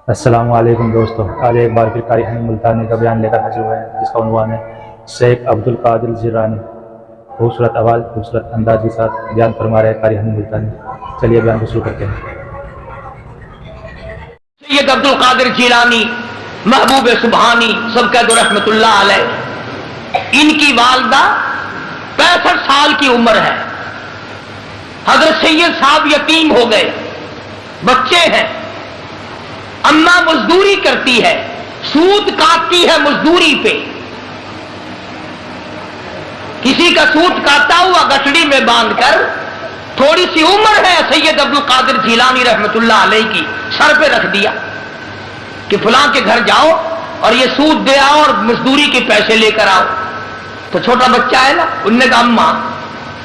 السلام علیکم دوستو، آج ایک بار پھر قاری ملتانی کا بیان لے کر حاضر ہوئے ہیں، جس کا عنوان ہے شیخ عبد القادر جیلانی۔ خوبصورت آواز، خوبصورت انداز کے ساتھ بیان فرما رہے ہیں قاری ملتانی۔ چلیے بیان کو شروع کرتے ہیں۔ سید عبد القادر جیلانی محبوب سبحانی سب کہہ دو رحمت اللہ علیہ، ان کی والدہ 65 سال کی عمر ہے۔ حضرت سید صاحب یتیم ہو گئے، بچے ہیں، اماں مزدوری کرتی ہے، سود کاٹتی ہے مزدوری پہ، کسی کا سود کاٹتا ہوا گٹڑی میں باندھ کر تھوڑی سی عمر ہے سید عبد القادر جیلانی رحمت اللہ علیہ کی، سر پہ رکھ دیا کہ فلاں کے گھر جاؤ اور یہ سود دے آؤ اور مزدوری کے پیسے لے کر آؤ۔ تو چھوٹا بچہ ہے نا، انہوں نے کہا اماں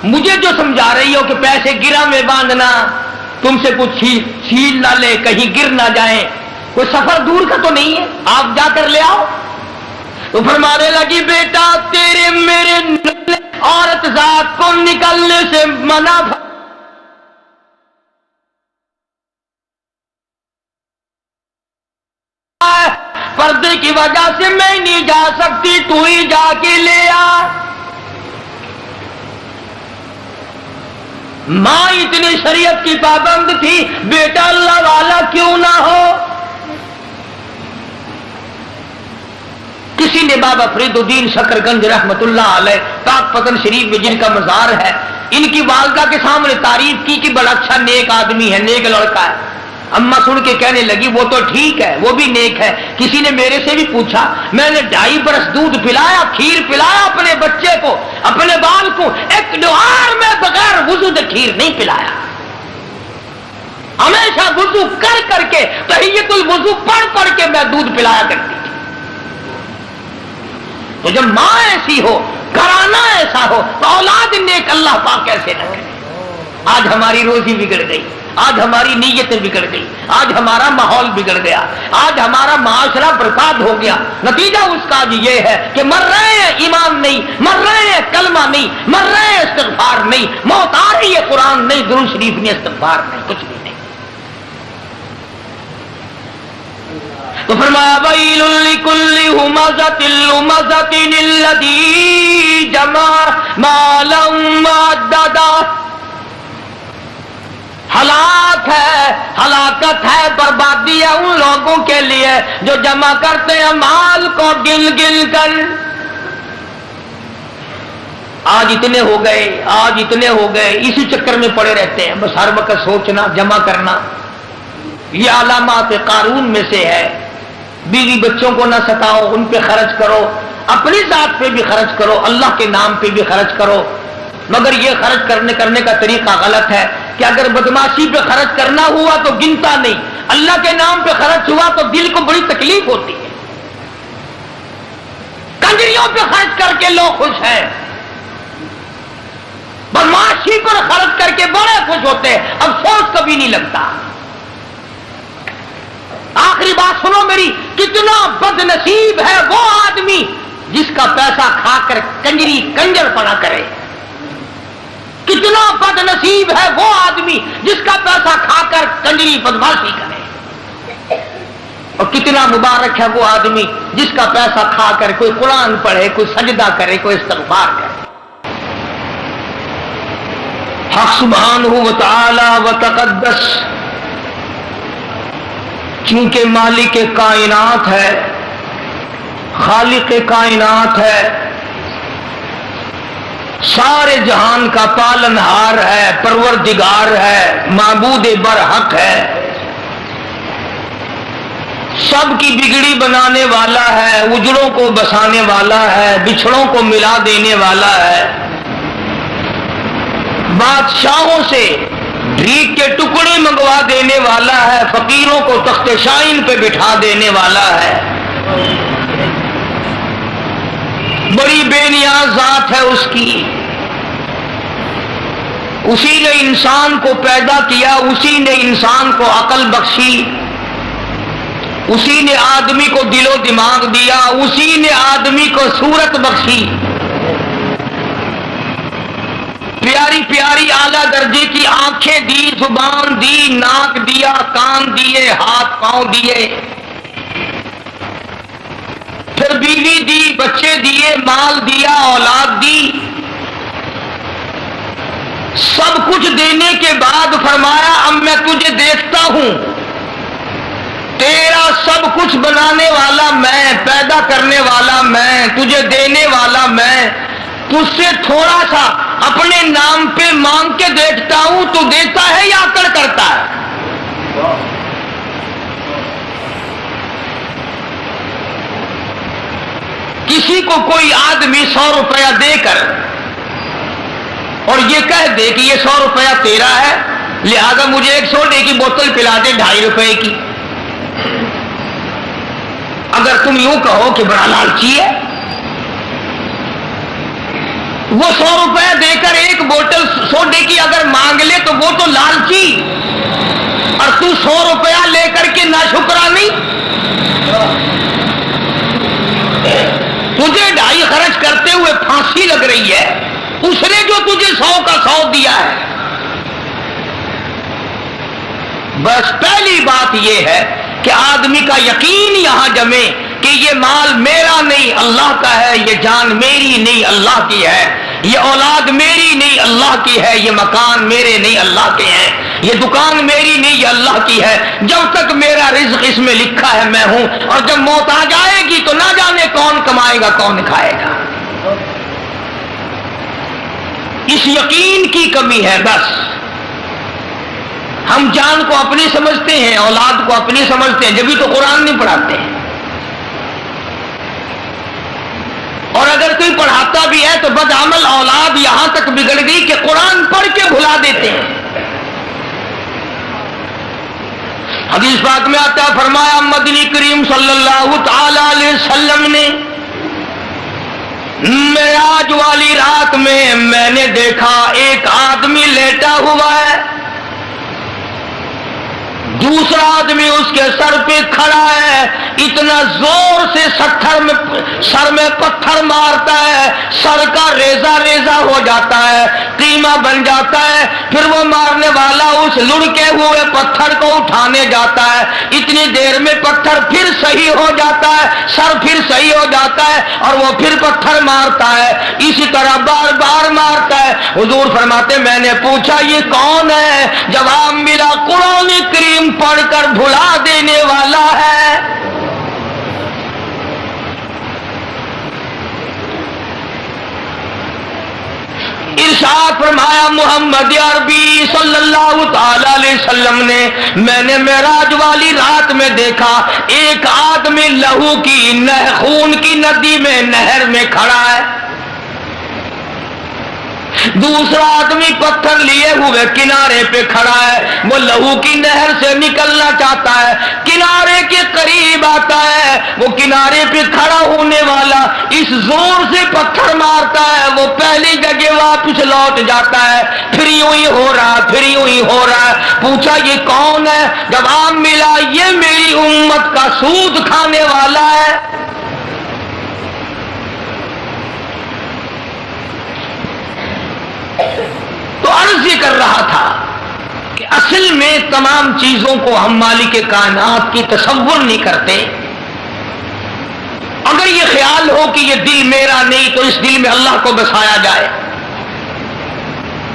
مجھے جو سمجھا رہی ہو کہ پیسے گرہ میں باندھنا، تم سے کچھ چھین نہ لے، کہیں گر نہ جائیں، کوئی سفر دور کا تو نہیں ہے، آپ جا کر لے آؤ۔ تو فرمانے لگی بیٹا تیرے میرے عورت ذات کو نکلنے سے منع پردے کی وجہ سے میں نہیں جا سکتی، تو ہی جا کے لے آ۔ ماں اتنی شریعت کی پابند تھی، بیٹا اللہ والا کیوں نہ ہو۔ کسی نے بابا فرید الدین شکرگنج رحمت اللہ علیہ پاک پتن شریف میں جن کا مزار ہے، ان کی والدہ کے سامنے تعریف کی کہ بڑا اچھا نیک آدمی ہے، نیک لڑکا ہے۔ اماں سن کے کہنے لگی وہ تو ٹھیک ہے، وہ بھی نیک ہے۔ کسی نے میرے سے بھی پوچھا، میں نے 2.5 برس دودھ پلایا، کھیر پلایا اپنے بچے کو، اپنے بال کو، ایک جوہر میں بغیر وضو کے کھیر نہیں پلایا، ہمیشہ وضو کر کر کے تحیۃ الوضو پڑھ کے میں دودھ پلایا کرتی تھی۔ تو جب ماں ایسی ہو، گھرانہ ایسا ہو، تو اولاد نیک اللہ پاک کیسے نہ کرے۔ آج ہماری روزی بگڑ گئی، آج ہماری نیتیں بگڑ گئی، آج ہمارا ماحول بگڑ گیا، آج ہمارا معاشرہ برباد ہو گیا۔ نتیجہ اس کا آج یہ ہے کہ مر رہے ہیں ایمان نہیں، مر رہے ہیں کلمہ نہیں، مر رہے ہیں استغفار نہیں، موت آ رہی ہے قرآن نہیں، درود شریف نہیں، استغفار نہیں، کچھ بھی نہیں۔ تو فرمایا ویل لکل ہمزۃ لمزۃ الذی جمع مالا وعددا، ہلاک ہے، ہلاکت ہے، بربادی ہے ان لوگوں کے لیے جو جمع کرتے ہیں مال کو گن گن کر۔ آج اتنے ہو گئے، آج اتنے ہو گئے، اسی چکر میں پڑے رہتے ہیں، بس ہر وقت سوچنا، جمع کرنا۔ یہ علامات قارون میں سے ہے۔ بیوی بچوں کو نہ ستاؤ، ان پہ خرچ کرو، اپنی ذات پہ بھی خرچ کرو، اللہ کے نام پہ بھی خرچ کرو، مگر یہ خرچ کرنے کا طریقہ غلط ہے کہ اگر بدماشی پہ خرچ کرنا ہوا تو گنتا نہیں، اللہ کے نام پہ خرچ ہوا تو دل کو بڑی تکلیف ہوتی ہے۔ کنجریوں پہ خرچ کر کے لوگ خوش ہیں، بدماشی پر خرچ کر کے بڑے خوش ہوتے ہیں، افسوس کبھی نہیں لگتا۔ آخری بات سنو میری، کتنا بد نصیب ہے وہ آدمی جس کا پیسہ کھا کر کنجری کنجر پنا کرے، کتنا بد نصیب ہے وہ آدمی جس کا پیسہ کھا کر کنجری بدماشی کرے، اور کتنا مبارک ہے وہ آدمی جس کا پیسہ کھا کر کوئی قرآن پڑھے، کوئی سجدہ کرے، کوئی استغفار کرے۔ حق سبحانہ و تعالی و تقدس چونکہ مالک کائنات ہے، خالق کائنات ہے، سارے جہان کا پالنہار ہے، پروردگار ہے، معبود برحق ہے، سب کی بگڑی بنانے والا ہے، اجڑوں کو بسانے والا ہے، بچھڑوں کو ملا دینے والا ہے، بادشاہوں سے بھیک کے ٹکڑے منگوا دینے والا ہے، فقیروں کو تخت شاہین پہ بٹھا دینے والا ہے۔ بڑی بے نیاز ذات ہے اس کی، اسی نے انسان کو پیدا کیا، اسی نے انسان کو عقل بخشی، اسی نے آدمی کو دل و دماغ دیا، اسی نے آدمی کو صورت بخشی۔ پیاری پیاری اعلیٰ درجے کی آنکھیں دی، زبان دی، ناک دیا، کان دیے، ہاتھ پاؤں دیے، پھر بیوی دی، بچے دیے، مال دیا، اولاد دی، سب کچھ دینے کے بعد فرمایا اب میں تجھے دیکھتا ہوں، تیرا سب کچھ بنانے والا میں، پیدا کرنے والا میں، تجھے دینے والا میں، تجھ سے تھوڑا سا اپنے نام پہ مانگ کے دیکھتا ہوں، تو دیتا ہے یا اکڑ کرتا ہے؟ کسی کو کوئی آدمی 100 روپیہ دے کر اور یہ کہہ دے کہ یہ 100 روپیہ تیرا ہے، لہذا مجھے ایک سوڈے کی بوتل پلا دے 2.5 روپے کی، اگر تم یوں کہو کہ بڑا لالچی ہے، وہ 100 روپے دے کر ایک بوتل سوڈے کی اگر مانگ لے تو وہ تو لالچی، اور تو 100 روپیہ لے کر کے ناشکرانی، تجھے 2.5 خرچ کرتے ہوئے پھانسی لگ رہی ہے، اس نے جو تجھے 100 کا 100 دیا ہے۔ بس پہلی بات یہ ہے کہ آدمی کا یقین یہاں جمے کہ یہ مال میرا نہیں اللہ کا ہے، یہ جان میری نہیں اللہ کی ہے، یہ اولاد میری نہیں اللہ کی ہے، یہ مکان میرے نہیں اللہ کے ہیں، یہ دکان میری نہیں یہ اللہ کی ہے، جب تک میرا رزق اس میں لکھا ہے میں ہوں، اور جب موت آ جائے گی تو نہ جانے کون کمائے گا کون کھائے گا۔ اس یقین کی کمی ہے بس۔ ہم جان کو اپنی سمجھتے ہیں، اولاد کو اپنی سمجھتے ہیں، جبھی تو قرآن نہیں پڑھاتے ہیں، اور اگر کوئی پڑھاتا بھی ہے تو بدعمل اولاد یہاں تک بگڑ گئی کہ قرآن پڑھ کے بھلا دیتے ہیں۔ حدیث پاک میں آتا ہے، فرمایا مدنی کریم صلی اللہ تعالی علیہ وسلم نے معراج والی رات میں نے دیکھا ایک آدمی لیٹا ہوا ہے، دوسرا آدمی اس کے سر پہ کھڑا ہے، اتنا زور سے سر میں پتھر مارتا ہے، سر کا ریزہ ریزہ ہو جاتا ہے، قیمہ بن جاتا ہے، پھر وہ مارنے والا اس لڑکے ہوئے پتھر کو اٹھانے جاتا ہے، اتنی دیر میں پتھر پھر صحیح ہو جاتا ہے، سر پھر صحیح ہو جاتا ہے، اور وہ پھر پتھر مارتا ہے، اسی طرح بار بار مارتا ہے۔ حضور فرماتے میں نے پوچھا یہ کون ہے؟ جواب ملا قرآن کریم پڑھ کر بھلا دینے والا ہے۔ ارشاد فرمایا محمد عربی صلی اللہ تعالی علیہ وسلم نے میں نے معراج والی رات میں دیکھا ایک آدمی لہو کی خون کی ندی میں نہر میں کھڑا ہے، دوسرا آدمی پتھر لیے ہوئے کنارے پہ کھڑا ہے، وہ لہو کی نہر سے نکلنا چاہتا ہے، کنارے کے قریب آتا ہے، وہ کنارے پہ کھڑا ہونے والا اس زور سے پتھر مارتا ہے، وہ پہلی جگہ واپس لوٹ جاتا ہے، پھر یوں ہی ہو رہا پھر یوں ہی ہو رہا ہے۔ پوچھا یہ کون ہے؟ جواب ملا یہ میری امت کا سود کھانے والا ہے۔ تو عرض یہ کر رہا تھا کہ اصل میں تمام چیزوں کو ہم مالک کائنات کی تصور نہیں کرتے۔ اگر یہ خیال ہو کہ یہ دل میرا نہیں تو اس دل میں اللہ کو بسایا جائے۔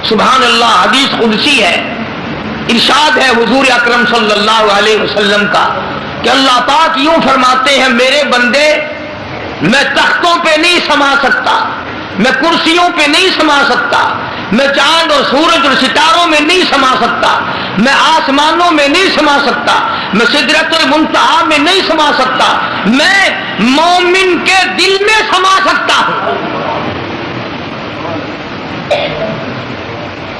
سبحان اللہ، حدیث قدسی ہے، ارشاد ہے حضور اکرم صلی اللہ علیہ وسلم کا کہ اللہ پاک یوں فرماتے ہیں میرے بندے میں تختوں پہ نہیں سما سکتا، میں کرسیوں پہ نہیں سما سکتا، میں چاند اور سورج اور ستاروں میں نہیں سما سکتا، میں آسمانوں میں نہیں سما سکتا، میں سدرۃ المنتہا میں نہیں سما سکتا، میں مومن کے دل میں سما سکتا ہوں۔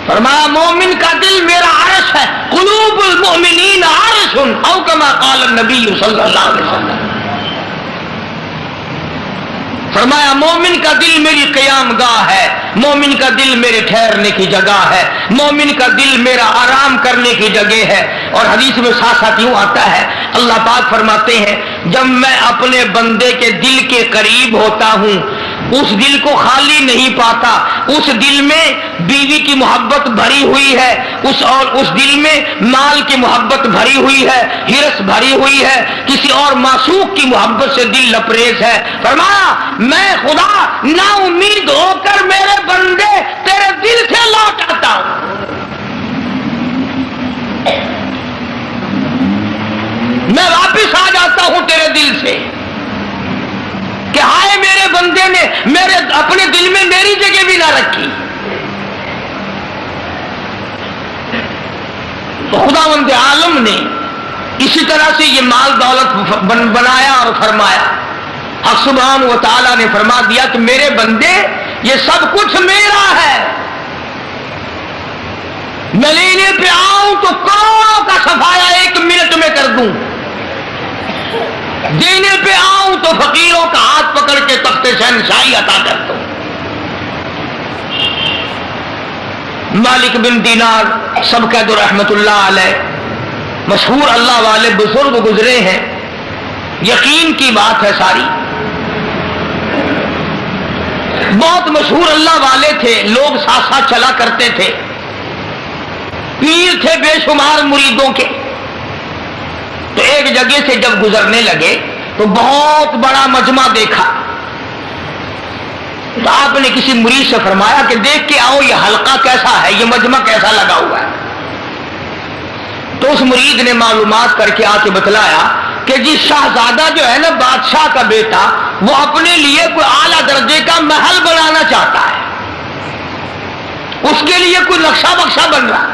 فرمایا مومن کا دل میرا عرش ہے، قلوب المؤمنین عرش او کما قال النبی صلی اللہ علیہ وسلم۔ فرمایا مومن کا دل میری قیام گاہ ہے، مومن کا دل میرے ٹھہرنے کی جگہ ہے، مومن کا دل میرا آرام کرنے کی جگہ ہے۔ اور حدیث میں ساتھ ساتھ یوں آتا ہے اللہ پاک فرماتے ہیں جب میں اپنے بندے کے دل کے قریب ہوتا ہوں اس دل کو خالی نہیں پاتا، اس دل میں بیوی کی محبت بھری ہوئی ہے، اس دل میں مال کی محبت بھری ہوئی ہے، ہرس بھری ہوئی ہے، کسی اور معشوق کی محبت سے دل لبریز ہے۔ فرمایا میں خدا نا امید ہو کر میرے بندے تیرے دل سے لوٹ آتا ہوں، میں واپس آ جاتا ہوں تیرے دل سے کہ ہائے میرے بندے نے میرے اپنے دل میں میری جگہ بھی نہ رکھی۔ تو خداوند عالم نے اسی طرح سے یہ مال دولت بنایا اور فرمایا، حق سبحانہ و تعالیٰ نے فرما دیا کہ میرے بندے یہ سب کچھ میرا ہے، میں لینے پہ آؤں تو کروڑوں کا صفایا 1 منٹ میں کر دوں، دینے پہ آؤں تو فقیروں کا ہاتھ پکڑ کے تخت شہنشاہی عطا کر دوں۔ مالک بن دینار سب کہہ دو رحمت اللہ علیہ، مشہور اللہ والے بزرگ گزرے ہیں، یقین کی بات ہے ساری، بہت مشہور اللہ والے تھے، لوگ ساتھ ساتھ چلا کرتے تھے، پیر تھے بے شمار مریدوں کے۔ تو ایک جگہ سے جب گزرنے لگے تو بہت بڑا مجمع دیکھا، تو آپ نے کسی مرید سے فرمایا کہ دیکھ کے آؤ یہ حلقہ کیسا ہے، یہ مجمع کیسا لگا ہوا ہے۔ تو اس مرید نے معلومات کر کے آ کے بتلایا کہ جی شہزادہ جو ہے نا بادشاہ کا بیٹا، وہ اپنے لیے کوئی اعلیٰ درجے کا محل بنانا چاہتا ہے، اس کے لیے کوئی نقشہ بکشہ بن رہا،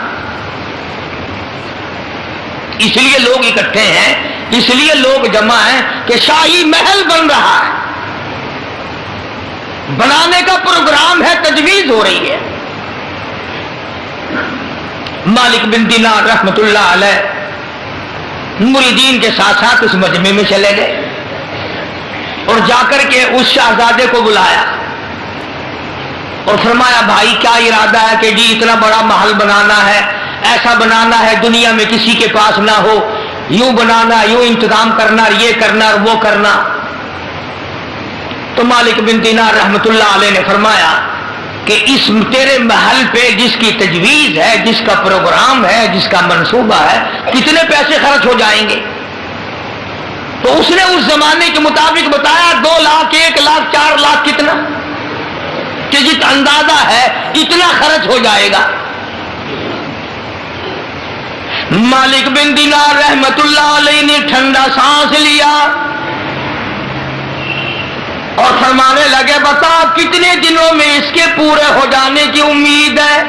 اس لیے لوگ اکٹھے ہیں، اس لیے لوگ جمع ہیں کہ شاہی محل بن رہا ہے، بنانے کا پروگرام ہے، تجویز ہو رہی ہے۔ مالک بن دینار رحمت اللہ علیہ مریدین کے ساتھ ساتھ اس مجمع میں چلے گئے اور جا کر کے اس شہزادے کو بلایا اور فرمایا بھائی کیا ارادہ ہے کہ جی اتنا بڑا محل بنانا ہے، ایسا بنانا ہے دنیا میں کسی کے پاس نہ ہو، یوں بنانا، یوں انتظام کرنا، یہ کرنا اور وہ کرنا۔ تو مالک بن دینار رحمت اللہ علیہ نے فرمایا کہ اس تیرے محل پہ جس کی تجویز ہے، جس کا پروگرام ہے، جس کا منصوبہ ہے، کتنے پیسے خرچ ہو جائیں گے؟ تو اس نے اس زمانے کے مطابق بتایا 2 لاکھ، 1 لاکھ، 4 لاکھ، کتنا کہ جت اندازہ ہے اتنا خرچ ہو جائے گا۔ مالک بن دینار رحمت اللہ علیہ نے ٹھنڈا سانس لیا اور فرمانے لگے بتا کتنے دنوں میں اس کے پورے ہو جانے کی امید ہے،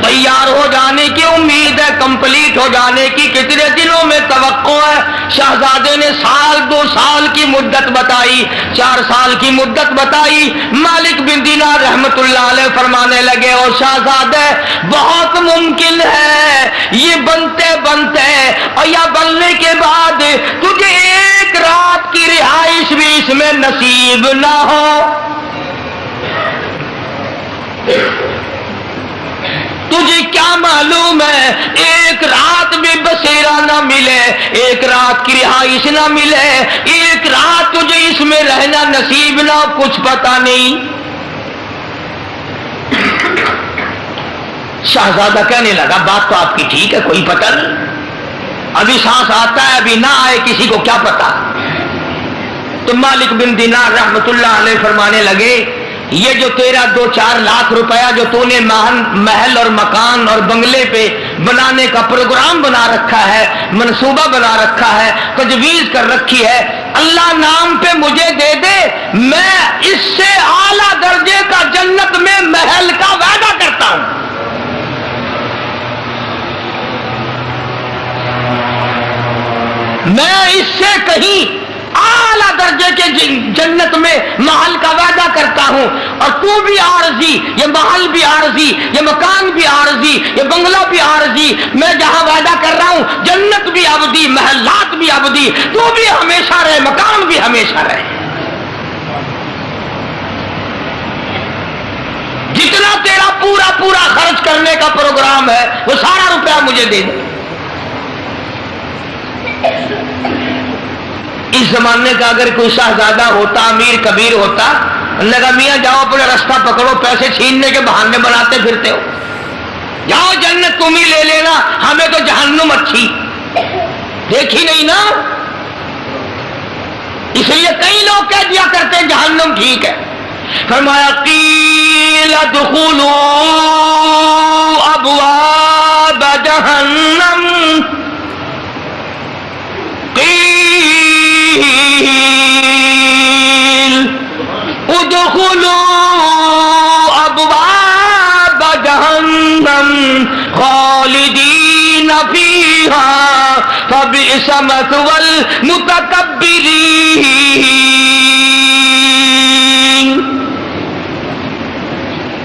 تیار ہو جانے کی امید ہے، کمپلیٹ ہو جانے کی کتنے دنوں میں توقع ہے؟ شہزادے نے 1-2 سال کی مدت بتائی، 4 سال کی مدت بتائی۔ مالک بن دینار رحمت اللہ علیہ فرمانے لگے اور شہزادے بہت ممکن ہے یہ بنتے بنتے اور یا بننے کے بعد تجھے 1 رات کی رہائش بھی اس میں نصیب نہ ہو، تجھے کیا معلوم ہے 1 رات بھی بسیرا نہ ملے، 1 رات کی رہائش نہ ملے، 1 رات تجھے اس میں رہنا نصیب نہ، کچھ پتا نہیں۔ شہزادہ کہنے لگا بات تو آپ کی ٹھیک ہے، کوئی پتہ نہیں، ابھی سانس آتا ہے ابھی نہ آئے، کسی کو کیا پتا۔ تو مالک بن دینار رحمت اللہ علیہ فرمانے لگے یہ جو تیرا 2-4 لاکھ روپیہ جو تو نے محل اور مکان اور بنگلے پہ بنانے کا پروگرام بنا رکھا ہے، منصوبہ بنا رکھا ہے، تجویز کر رکھی ہے، اللہ نام پہ مجھے دے دے، میں اس سے اعلیٰ درجے کا جنت میں محل کا وعدہ کرتا ہوں۔ میں اس سے کہیں اعلیٰ درجے کے جنت میں محل کا وعدہ کرتا ہوں، اور تو بھی عارضی، یہ محل بھی عارضی، یہ مکان بھی عارضی، یہ بنگلہ بھی عارضی، میں جہاں وعدہ کر رہا ہوں جنت بھی ابدی، محلات بھی ابدی، تو بھی ہمیشہ رہے، مکان بھی ہمیشہ رہے، جتنا تیرا پورا خرچ کرنے کا پروگرام ہے وہ سارا روپیہ مجھے دے دے۔ اس زمانے کا اگر کوئی شہزادہ ہوتا، امیر کبیر ہوتا، لگا میاں جاؤ اپنا راستہ پکڑو، پیسے چھیننے کے بہانے بناتے پھرتے ہو، جاؤ جنت تم ہی لے لینا، ہمیں تو جہنم اچھی دیکھی نہیں نا۔ اس لیے کئی لوگ کہہ دیا کرتے ہیں جہنم ٹھیک ہے۔ فرمایا قیل ادخلوا ابواب جہنم، قیل ادخلوا ابواب جہنم خالدین فیہا فبئس مثوى المتکبرین۔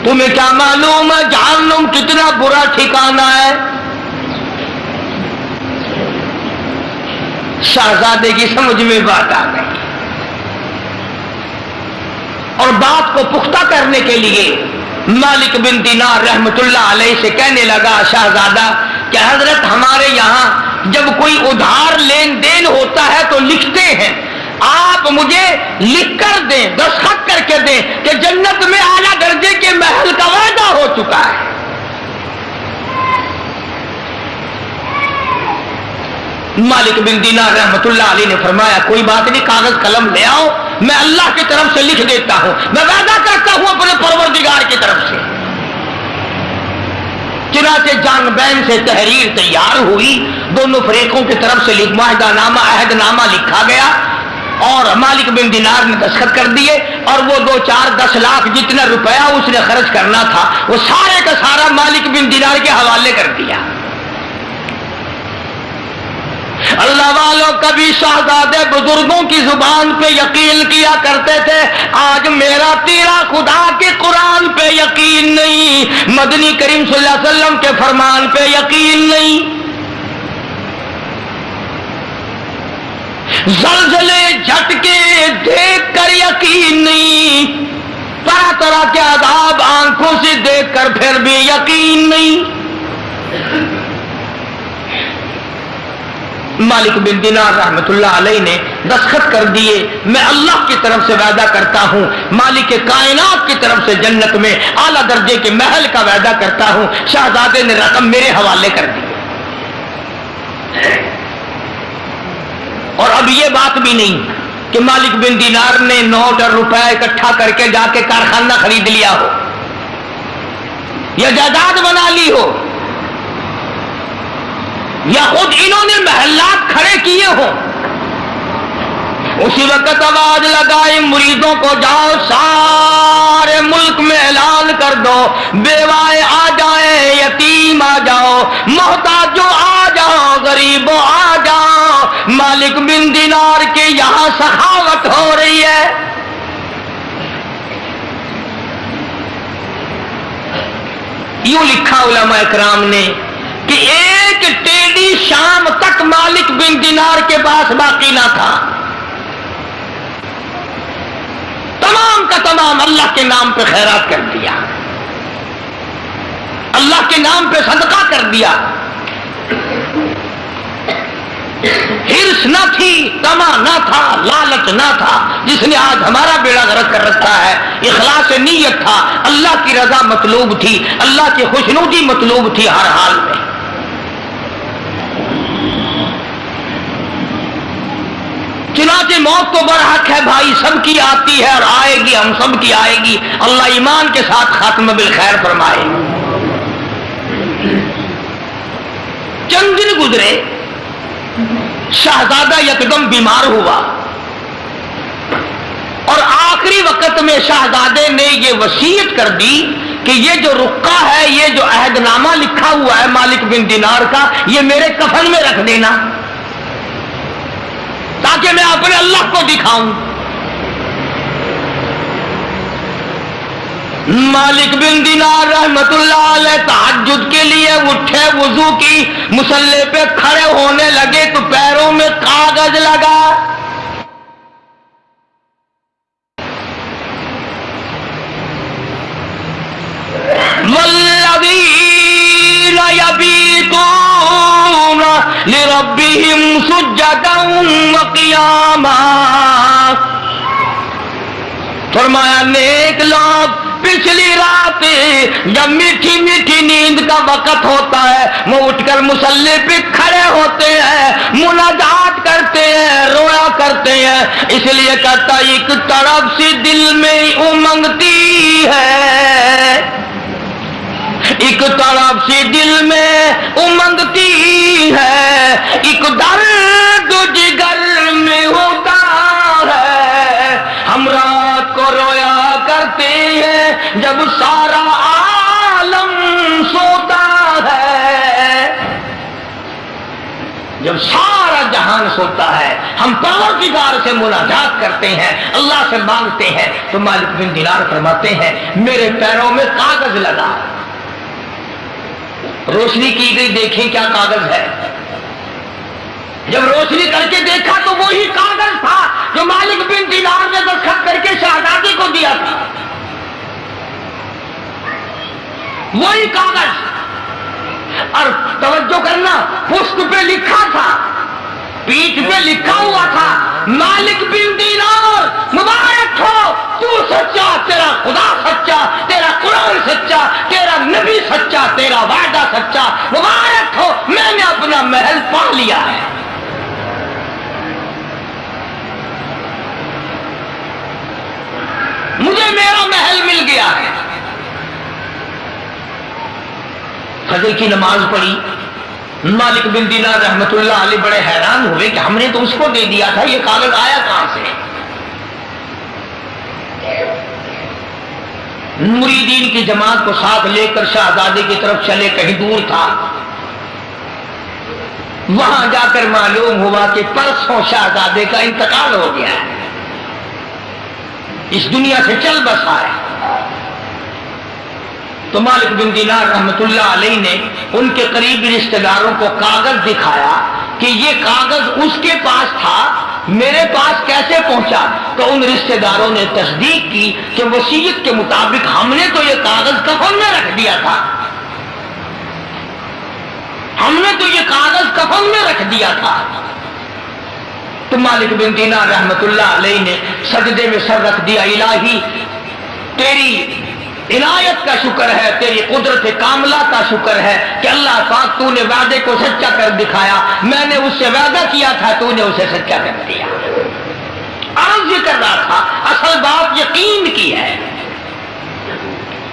تمہیں کیا معلوم ہے جہنم کتنا برا ٹھکانہ ہے؟ شہزادے کی سمجھ میں بات آ گئی، اور بات کو پختہ کرنے کے لیے مالک بن دینار رحمت اللہ علیہ سے کہنے لگا شہزادہ کہ حضرت ہمارے یہاں جب کوئی ادھار لین دین ہوتا ہے تو لکھتے ہیں، آپ مجھے لکھ کر دیں، دستخط کر کے دیں کہ جنت میں اعلیٰ درجے کے محل کا وعدہ ہو چکا ہے۔ مالک بن دینار رحمت اللہ علیہ نے فرمایا کوئی بات نہیں، کاغذ قلم لے آؤ، میں اللہ کی طرف سے لکھ دیتا ہوں، میں وعدہ کرتا ہوں اپنے پروردگار کی طرف سے۔ چنانچہ جان بین سے تحریر تیار ہوئی، دونوں فریقوں کی طرف سے معاہدہ نامہ عہد نامہ لکھا گیا، اور مالک بن دینار نے دستخط کر دیے، اور وہ 2-4-10 لاکھ جتنا روپیہ اس نے خرچ کرنا تھا وہ سارے کا سارا مالک بن دینار کے حوالے کر دیا۔ اللہ والوں کبھی شہزادے بزرگوں کی زبان پہ یقین کیا کرتے تھے، آج میرا تیرا خدا کے قرآن پہ یقین نہیں، مدنی کریم صلی اللہ علیہ وسلم کے فرمان پہ یقین نہیں، زلزلے جھٹکے دیکھ کر یقین نہیں، طرح طرح کے عذاب آنکھوں سے دیکھ کر پھر بھی یقین نہیں۔ مالک بن دینار رحمت اللہ علیہ نے دستخط کر دیے، میں اللہ کی طرف سے وعدہ کرتا ہوں، مالک کائنات کی طرف سے جنت میں اعلیٰ درجے کے محل کا وعدہ کرتا ہوں۔ شہزادے نے رقم میرے حوالے کر دی، اور اب یہ بات بھی نہیں کہ مالک بن دینار نے نوٹ اور روپے اکٹھا کر کے جا کے کارخانہ خرید لیا ہو یا جائیداد بنا لی ہو یا خود انہوں نے محلات کھڑے کیے ہوں۔ اسی وقت آواز لگائی مریدوں کو جاؤ سارے ملک میں اعلان کر دو، بیوائے آ جائیں، یتیم آ جاؤ، محتاجوں آ جاؤ، غریبوں آ جاؤ، مالک بن دینار کے یہاں سخاوت ہو رہی ہے۔ یوں لکھا علماء اکرام نے کہ ایک ٹیڈی شام تک مالک بن دینار کے پاس باقی نہ تھا، تمام کا تمام اللہ کے نام پہ خیرات کر دیا، اللہ کے نام پہ صدقہ کر دیا۔ ہرس نہ تھی، طمع نہ تھا، لالچ نہ تھا، جس نے آج ہمارا بیڑا غرق کر رکھا ہے۔ اخلاص نیت تھا، اللہ کی رضا مطلوب تھی، اللہ کی خوشنودی مطلوب تھی ہر حال میں۔ چنانچہ موت تو برحق ہے بھائی، سب کی آتی ہے اور آئے گی، ہم سب کی آئے گی، اللہ ایمان کے ساتھ خاتمہ بالخیر فرمائے۔ چند دن گزرے، شہزادہ یکدم بیمار ہوا، اور آخری وقت میں شہزادے نے یہ وصیت کر دی کہ یہ جو رقعہ ہے، یہ جو عہد نامہ لکھا ہوا ہے مالک بن دینار کا، یہ میرے کفن میں رکھ دینا تاکہ میں اپنے اللہ کو دکھاؤں۔ مالک بن دینار رحمت اللہ علیہ تہجد کے لیے اٹھے، وضو کی، مصلی پہ کھڑے ہونے لگے تو پیروں میں کاغذ لگا۔ والذین یبیتون لربہم سجدا سجدا وقیاما. فرمایا نیک لوگ پچھلی رات جب میٹھی میٹھی نیند کا وقت ہوتا ہے وہ اٹھ کر مصلی پہ کھڑے ہوتے ہیں, مناجات کرتے ہیں, رویا کرتے ہیں. اس لیے کہتا ایک طرف سے دل میں امنگتی ہے, ایک طرف سے دل میں امنگتی ہے, ایک درد جگر میں ہوتا ہے. ہم رات کو رویا کرتے ہیں جب سارا عالم سوتا ہے, جب سارا جہان سوتا ہے ہم پروردگار سے مناجات کرتے ہیں, اللہ سے مانگتے ہیں. تو مالک بن دینار فرماتے ہیں میرے پیروں میں کاغذ لگا, روشنی کی گئی, دیکھیں کیا کاغذ ہے. جب روشنی کر کے دیکھا تو وہی کاغذ تھا جو مالک بن دینار نے دستخط کر کے شہزادی کو دیا تھا, وہی کاغذ. اور توجہ کرنا, پشت پہ لکھا تھا, پیٹھ پہ لکھا ہوا تھا مالک بن دینار مبارک ہو تو سچا, تیرا خدا سچا, تیرا قرآن سچا, تیرا نبی سچا, تیرا وعدہ سچا, مبارک ہو میں نے اپنا محل پا لیا ہے. مجھے میرا محل مل گیا ہے. فجر کی نماز پڑھی, مالک بن دینار رحمت اللہ علیہ بڑے حیران ہوئے کہ ہم نے تو اس کو دے دیا تھا, یہ کاغذ آیا کہاں سے. مریدین کی جماعت کو ساتھ لے کر شہزادے کی طرف چلے, کہیں دور تھا. وہاں جا کر معلوم ہوا کہ پرسوں شہزادے کا انتقال ہو گیا ہے, اس دنیا سے چل بسا ہے. تو مالک بن دینار رحمت اللہ علیہ نے ان کے قریبی رشتہ داروں کو کاغذ دکھایا کہ یہ کاغذ اس کے پاس تھا, میرے پاس کیسے پہنچا. تو ان رشتہ داروں نے تصدیق کی کہ وصیت کے مطابق ہم نے تو یہ کاغذ کفن میں رکھ دیا تھا, ہم نے تو یہ کاغذ کفن میں رکھ دیا تھا. تو مالک بن دینار رحمت اللہ علیہ نے سجدے میں سر رکھ دیا, الہی تیری عنایت کا شکر ہے, تیری قدرت کاملہ کا شکر ہے کہ اللہ پاک تو نے وعدے کو سچا کر دکھایا. میں نے اس سے وعدہ کیا تھا, تو نے اسے سچا کر دیا. عرض یہ کر رہا تھا اصل بات یقین کی ہے,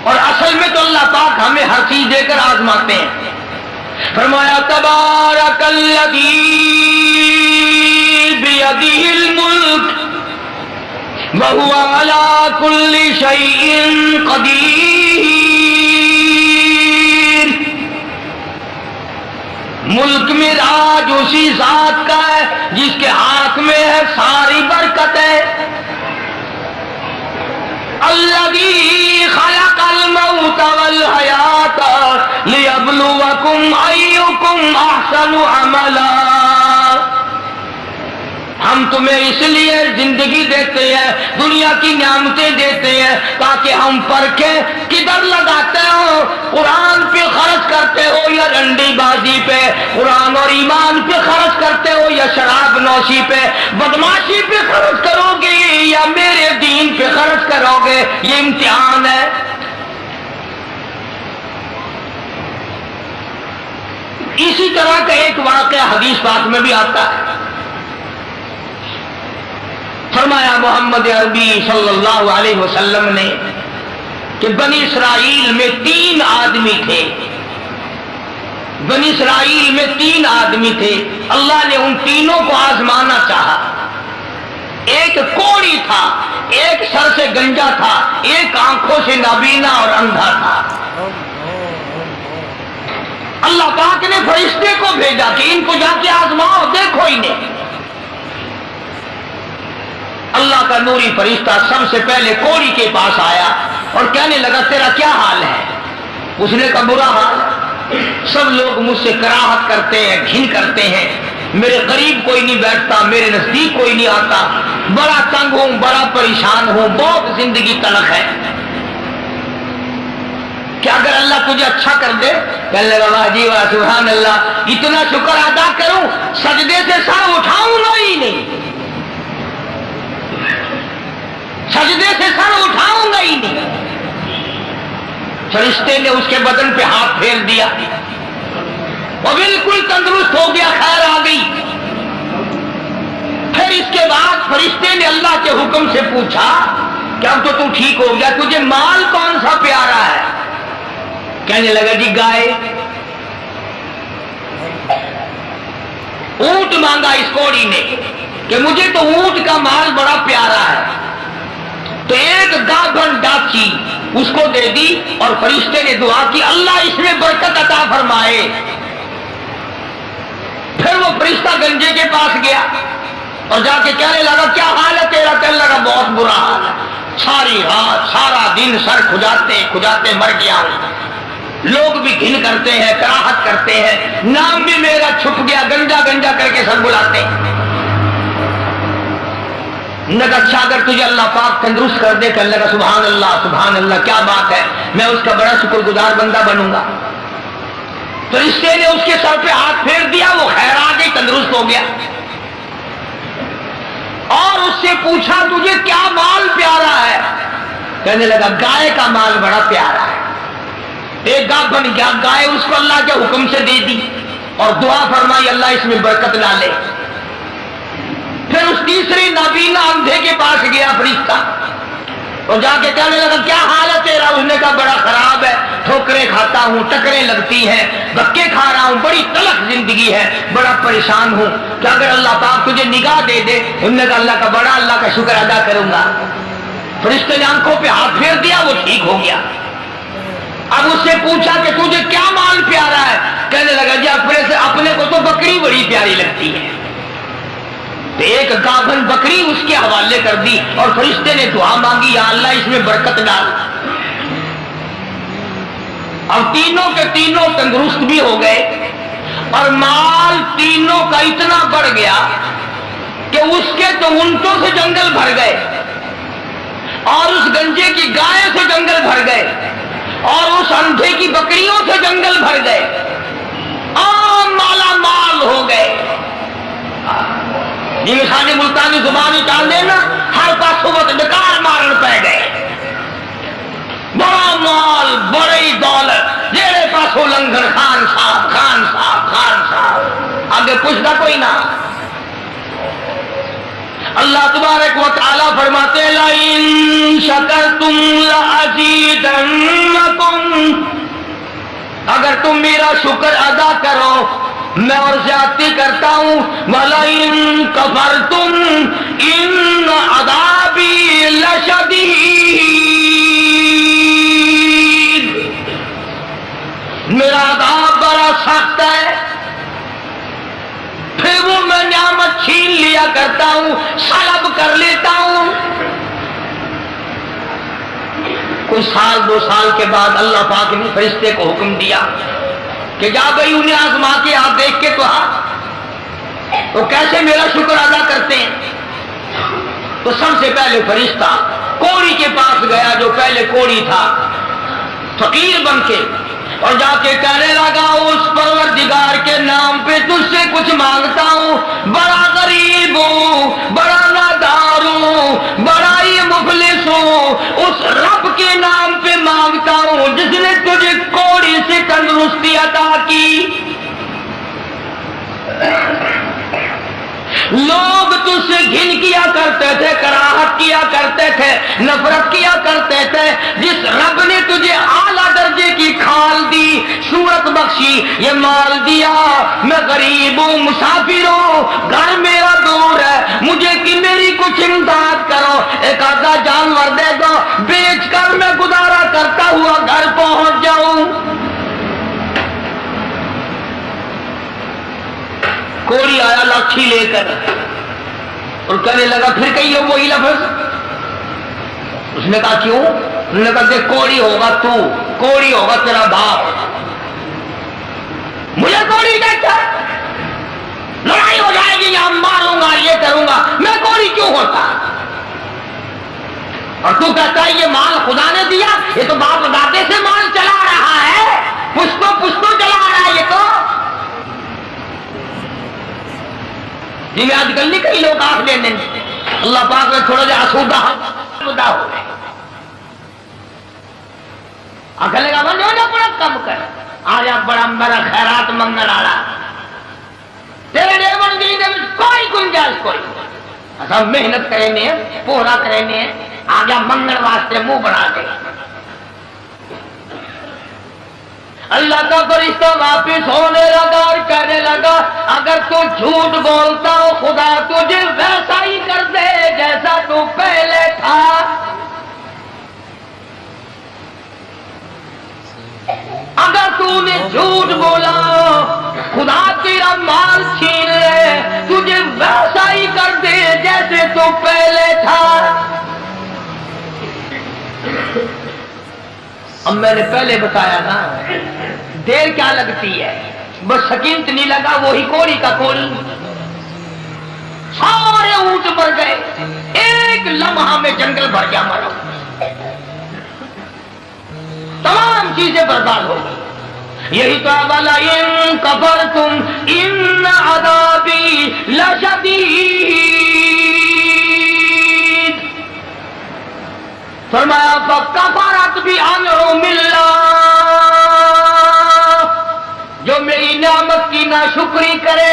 اور اصل میں تو اللہ پاک ہمیں ہر چیز دے کر آزماتے ہیں. فرمایا تبارک الذی بیدہ الملک وَهُوَ عَلَى كُلِّ شَيْءٍ قَدِيرٌ. ملک میں راج اسی ذات کا ہے جس کے ہاتھ میں ہے ساری برکتیں. الَّذِي خَلَقَ الْمَوْتَ وَالْحَيَاةَ لِيَبْلُوَكُمْ أَيُّكُمْ أَحْسَنُ عَمَلًا. ہم تمہیں اس لیے زندگی دیتے ہیں, دنیا کی نعمتیں دیتے ہیں تاکہ ہم پرکھیں کدھر لگاتے ہو, قرآن پہ خرچ کرتے ہو یا رنڈی بازی پہ, قرآن اور ایمان پہ خرچ کرتے ہو یا شراب نوشی پہ, بدماشی پہ خرچ کرو گے یا میرے دین پہ خرچ کرو گے. یہ امتحان ہے. اسی طرح کا ایک واقعہ حدیث پاک میں بھی آتا ہے. فرمایا محمد عربی صلی اللہ علیہ وسلم نے کہ بنی اسرائیل میں 3 آدمی تھے, بنی اسرائیل میں 3 آدمی تھے. اللہ نے ان تینوں کو آزمانا چاہا. ایک کوڑی تھا, ایک سر سے گنجا تھا, ایک آنکھوں سے نابینا اور اندھا تھا. اللہ پاک نے فرشتے کو بھیجا کہ ان کو جا کے آزماؤ, دیکھو انہیں. اللہ کا نوری فرشتہ سب سے پہلے کوڑی کے پاس آیا اور کہنے لگا تیرا کیا حال ہے. اس نے کہا برا حال. سب لوگ مجھ سے کراہت کرتے ہیں, گھن کرتے ہیں, میرے قریب کوئی نہیں بیٹھتا, میرے نزدیک کوئی نہیں آتا, بڑا تنگ ہوں, بڑا پریشان ہوں, بہت زندگی تلخ ہے. کہ اگر اللہ تجھے اچھا کر دے، کہنے لگا واہ جی واہ سبحان اللہ، اتنا شکر ادا کروں سجدے سے سر اٹھاؤں گا ہی نہیں، سجدے سے سر اٹھاؤں گا ہی نہیں۔ فرشتے نے اس کے بدن پہ ہاتھ پھیر دیا، وہ بالکل تندرست ہو گیا، خیر آ گئی۔ پھر اس کے بعد فرشتے نے اللہ کے حکم سے پوچھا کہ اب تو ٹھیک ہو گیا، تجھے مال کون سا پیارا ہے؟ کہنے لگا جی گائے۔ اونٹ مانگا اس کوڑی نے کہ مجھے تو اونٹ کا مال بڑا پیارا ہے، تو ایک گابھن ڈاچی اس کو دے دی، اور فرشتے نے دعا کی اللہ اس میں برکت عطا فرمائے۔ پھر وہ فرشتہ گنجے کے پاس گیا اور جا کے کہنے لگا کیا حال ہے تیرا؟ کہنے لگا بہت برا حال ہے، ساری رات سارا دن سر کھجاتے کھجاتے مر گیا ہوں، لوگ بھی گھن کرتے ہیں، کراہت کرتے ہیں، نام بھی میرا چھپ گیا، گنجا گنجا کر کے سب بلاتے ہیں۔ اچھا اگر تجھے اللہ پاک تندرست کر دے، کہنے لگا سبحان اللہ کیا بات ہے، میں اس کا بڑا شکر گزار بندہ بنوں گا۔ تو رشتے نے اس کے سر پہ ہاتھ پھیر دیا، وہ خیر آ گئی، تندرست ہو گیا، اور اس سے پوچھا تجھے کیا مال پیارا ہے؟ کہنے لگا گائے کا مال بڑا پیارا ہے۔ ایک گاہ بن گیا، گائے اس کو اللہ کے حکم سے دے دی اور دعا فرمائی اللہ اس میں برکت ڈالے۔ پھر اس تیسری نابینا اندھے کے پاس گیا فرشتہ اور جا کے کہنے لگا کیا حال ہے تیرا؟ اس نے کہا بڑا خراب ہے، ٹھوکریں کھاتا ہوں، ٹکریں لگتی ہیں، دھکے کھا رہا ہوں، بڑی تلخ زندگی ہے، بڑا پریشان ہوں، کہ اگر اللہ پاک تجھے نگاہ دے دے۔ انہوں نے کہا اللہ کا شکر ادا کروں گا۔ فرشتے نے آنکھوں پہ ہاتھ پھیر دیا، وہ ٹھیک ہو گیا۔ اب اس سے پوچھا کہ تجھے کیا مال پیارا ہے؟ کہنے لگا جی اپنے کو تو بکری بڑی پیاری لگتی ہے۔ ایک گابھن بکری اس کے حوالے کر دی اور فرشتے نے دعا مانگی یا اللہ اس میں برکت ڈال۔ اب تینوں کے تینوں تندرست بھی ہو گئے اور مال تینوں کا اتنا بڑھ گیا کہ اس کے تو اونٹوں سے جنگل بھر گئے اور اس گنجے کی گائے سے جنگل بھر گئے اور اس اندھے کی بکریوں سے جنگل بھر گئے، عام مالا مال ہو گئے۔ یہ مثال ملتانی زبانی ڈال دینا، ہر پاس صحبت بیکار مارن پہ گئے، بڑا مال بڑی دولت، جیڑے پاسو لنگر خان صاحب آگے پوچھتا کوئی نہ۔ اللہ تبارک و تعالی فرماتے ہیں لَئِن شَكَرْتُمْ لَأَزِيدَنَّكُمْ، اگر تم میرا شکر ادا کرو میں اور زیادتی کرتا ہوں، وَلَئِن كَفَرْتُمْ إِنَّ عَذَابِي لَشَدِيدٌ، میرا عذاب بڑا سخت ہے۔ پھر وہ میں نعمت چھین لیا کرتا ہوں، سلب کر لیتا ہوں۔ کچھ سال 2 سال کے بعد اللہ پاک نے فرشتے کو حکم دیا کہ جا بھائی انہیں آزما کے آپ دیکھ کے تو وہ کیسے میرا شکر ادا کرتے ہیں۔ تو سب سے پہلے فرشتہ کوڑی کے پاس گیا جو پہلے کوڑی تھا، فقیر بن کے، اور جا کے کہنے لگا اس پروردگار کے نام پہ تجھ سے کچھ مانگتا ہوں، بڑا غریب ہوں، بڑا نادار ہوں، بڑا ہی مفلس ہوں، اس رب کے نام پہ مانگتا ہوں جس نے تجھے کوڑی سے تندرستی عطا کی۔ لوگ تجھ سے گھن کیا کرتے تھے، کراہت کیا کرتے تھے، نفرت کیا کرتے تھے، جس رب نے تجھے اعلیٰ درجے کی کھال دی، صورت بخشی، یہ مال دیا، میں غریب ہوں، مسافر ہوں، گھر میرا دور ہے، مجھے کہ میری کچھ امداد کرو، ایک آدھا جانور دے دو، بیچ کر میں گزارا کرتا ہوا گھر پہنچ جاؤں۔ کوڑی آیا لاٹھی لے کر اور کہنے لگا پھر کہیے وہی لفظ۔ اس نے کہا کیوں؟ انہوں نے کہا دیکھ کوڑی ہوگا تو، کوڑی ہوگا تیرا باپ، مجھے کوڑی کہتا ہے، لڑائی ہو جائے گی یا ماروں گا یہ کروں گا، میں کوڑی کیوں ہوتا؟ اور تو کہتا ہے یہ مال خدا نے دیا، یہ تو باپ دادے سے مال چلا رہا جی میں آج کل نہیں کئی لوگ آنکھ لینے اللہ پاک میں تھوڑا جا آسودہ ہو گئے آنکھ لگا بن جو بڑا کم کر آج آپ بڑا میرا خیرات منگل آ رہا تیرے ڈیر بن گئی کوئی گنجائش کوئی ایسا محنت کرنے پورا کرنے آگیا منگل واسطے منہ بنا دے اللہ کا فرشتہ واپس ہونے لگا اور کہنے لگا اگر تو جھوٹ بولتا ہو خدا تجھے ویسا ہی کر دے جیسا تو پہلے تھا اگر تو نے جھوٹ بولا خدا تیرا مال چھین لے تجھے ویسا ہی کر دے جیسے تو پہلے تھا اب میں نے پہلے بتایا نا دیر کیا لگتی ہے بس سکینت نہیں لگا وہی کوڑی کا کوڑی سارے اونٹ مر گئے ایک لمحہ میں جنگل بھر گیا مرا تمام چیزیں برباد ہو گئی یہی تو والا ان کفرتم ان عذابی لشدید فرمایا فکفرت بانعم اللہ جو میری نعمت کی ناشکری کرے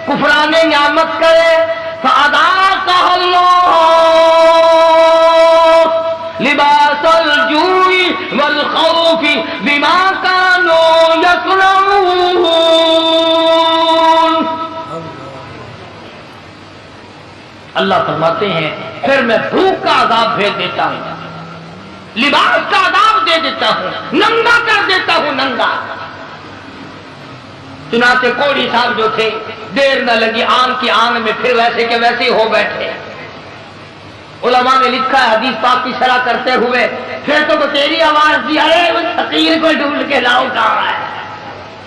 کفران نعمت کرے فاذاقها اللہ لباس الجوع والخوف بما كانوا يصنعون اللہ فرماتے ہیں پھر میں بھوک کا عذاب بھیج دیتا ہوں لباس کا عذاب دے دیتا ہوں ننگا کر دیتا ہوں ننگا چنانچہ کوڑی صاحب جو تھے دیر نہ لگی آن کی آن میں پھر ویسے کے ویسے ہی ہو بیٹھے علماء نے لکھا ہے حدیث پاک کی شرح کرتے ہوئے پھر تو تیری آواز دی ارے اس فقیر کو ڈھونڈ کے لاؤ کہاں ہے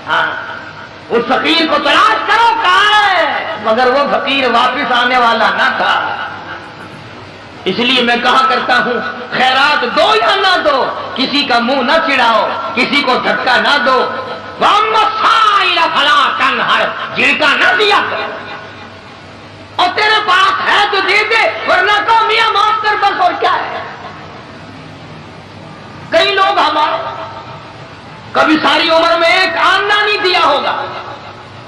ہاں اس فقیر کو تلاش کرو کہاں ہے مگر وہ فقیر واپس آنے والا نہ تھا اس لیے میں کہا کرتا ہوں خیرات دو یا نہ دو کسی کا منہ نہ چڑھاؤ کسی کو دھکا نہ دو فلا تنہر جھڑکا نہ دیا اور تیرے پاس ہے تو دے دے ورنہ تو میاں معاف کر بس اور کیا ہے کئی لوگ ہمارے کبھی ساری عمر میں ایک آنا نہیں دیا ہوگا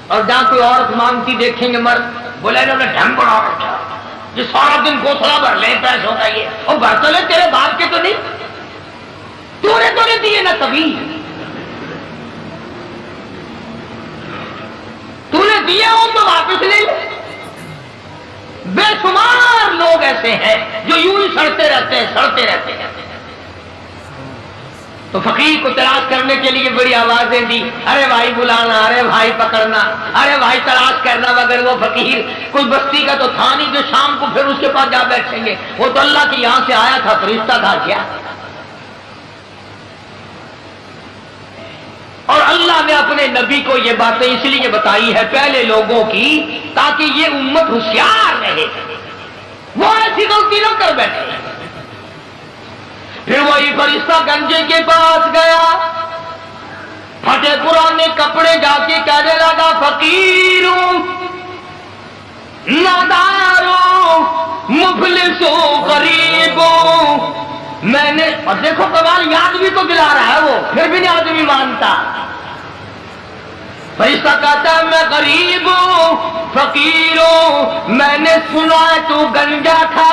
اور جہاں کوئی عورت مانگتی دیکھیں گے مرد بولے انہوں نے ڈھنگ بڑا رکھا یہ سارا دن گوسلا بھر لے پیسوں کا یہ اور بھر تو لے تیرے باپ کے تو نہیں تو نے دیے نا کبھی تو نے دیے ہو تو واپس لے لے بے شمار لوگ ایسے ہیں جو یوں ہی سڑتے رہتے ہیں تو فقیر کو تلاش کرنے کے لیے بڑی آوازیں دی ارے بھائی بلانا ارے بھائی پکڑنا ارے بھائی تلاش کرنا مگر وہ فقیر کوئی بستی کا تو تھا نہیں جو شام کو پھر اس کے پاس جا بیٹھیں گے وہ تو اللہ کے یہاں سے آیا تھا فرشتہ تھا کیا اور اللہ نے اپنے نبی کو یہ باتیں اس لیے بتائی ہے پہلے لوگوں کی تاکہ یہ امت ہوشیار رہے وہ ایسی غلطی نہ کر بیٹھے پھر وہی فرشتہ گنجے کے پاس گیا پھٹے پرانے کپڑے جا کے کہنے لگا فقیروں ناداروں مفلسوں غریبوں میں نے اور دیکھو کمال یاد بھی تو دلا رہا ہے وہ پھر بھی نہیں آدمی مانتا فرشتہ کہتا ہے میں غریب ہوں فقیر ہوں میں نے سنا تو گنجا تھا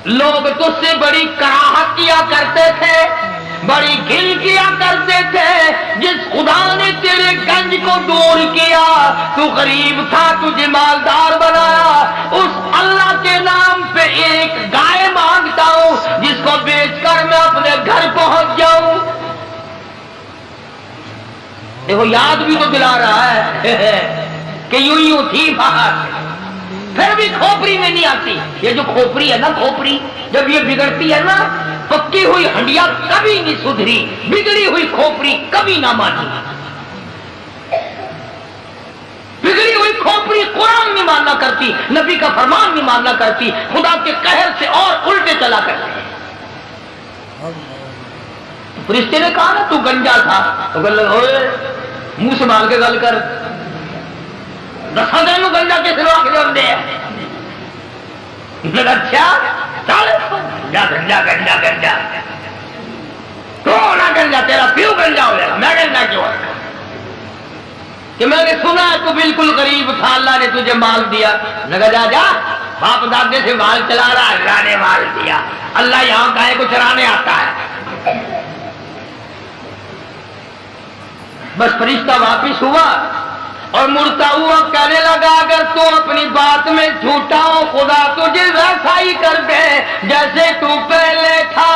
لوگ تجھ سے بڑی کراہت کیا کرتے تھے بڑی گھل کیا کرتے تھے جس خدا نے تیرے گنج کو دور کیا تو غریب تھا تجھے مالدار بنایا اس اللہ کے نام پہ ایک گائے مانگتا ہوں جس کو بیچ کر میں اپنے گھر پہنچ جاؤں دیکھو یاد بھی تو دلا رہا ہے کہ یوں تھی باہر پھر بھی کھوپڑی میں نہیں آتی یہ جو کھوپڑی ہے نا کھوپڑی جب یہ بگڑتی ہے نا پکی ہوئی ہنڈیا کبھی نہیں سدھری بگڑی ہوئی کھوپڑی کبھی نہ مانی بگڑی ہوئی کھوپڑی قرآن نہیں ماننا کرتی نبی کا فرمان نہیں ماننا کرتی خدا کے قہر سے اور الٹے چلا کرتی فرشتے نے کہا نا تو گنجا تھا تو منہ سے مال کے گل کر دساں دن گنجا کس نو آخر ہوندے ہیں؟ اچھا چل گنجا گنجا گنجا گنجا کون آ گنجا؟ تیرا پیو گنجا ہو جائے. میں گنجا کیوں ہے کہ میں نے سنا ہے تو بالکل غریب تھا, اللہ نے تجھے مال دیا. لگا جا جا باپ دادے سے مال چلا رہا, اللہ نے مال دیا. اللہ یہاں گائے کو چرانے آتا ہے. بس فرشتہ واپس ہوا اور مڑتا ہوا کہنے لگا اگر تو اپنی بات میں جھوٹا ہو خدا تجھے ویسا ہی کر دے جیسے تو پہلے تھا.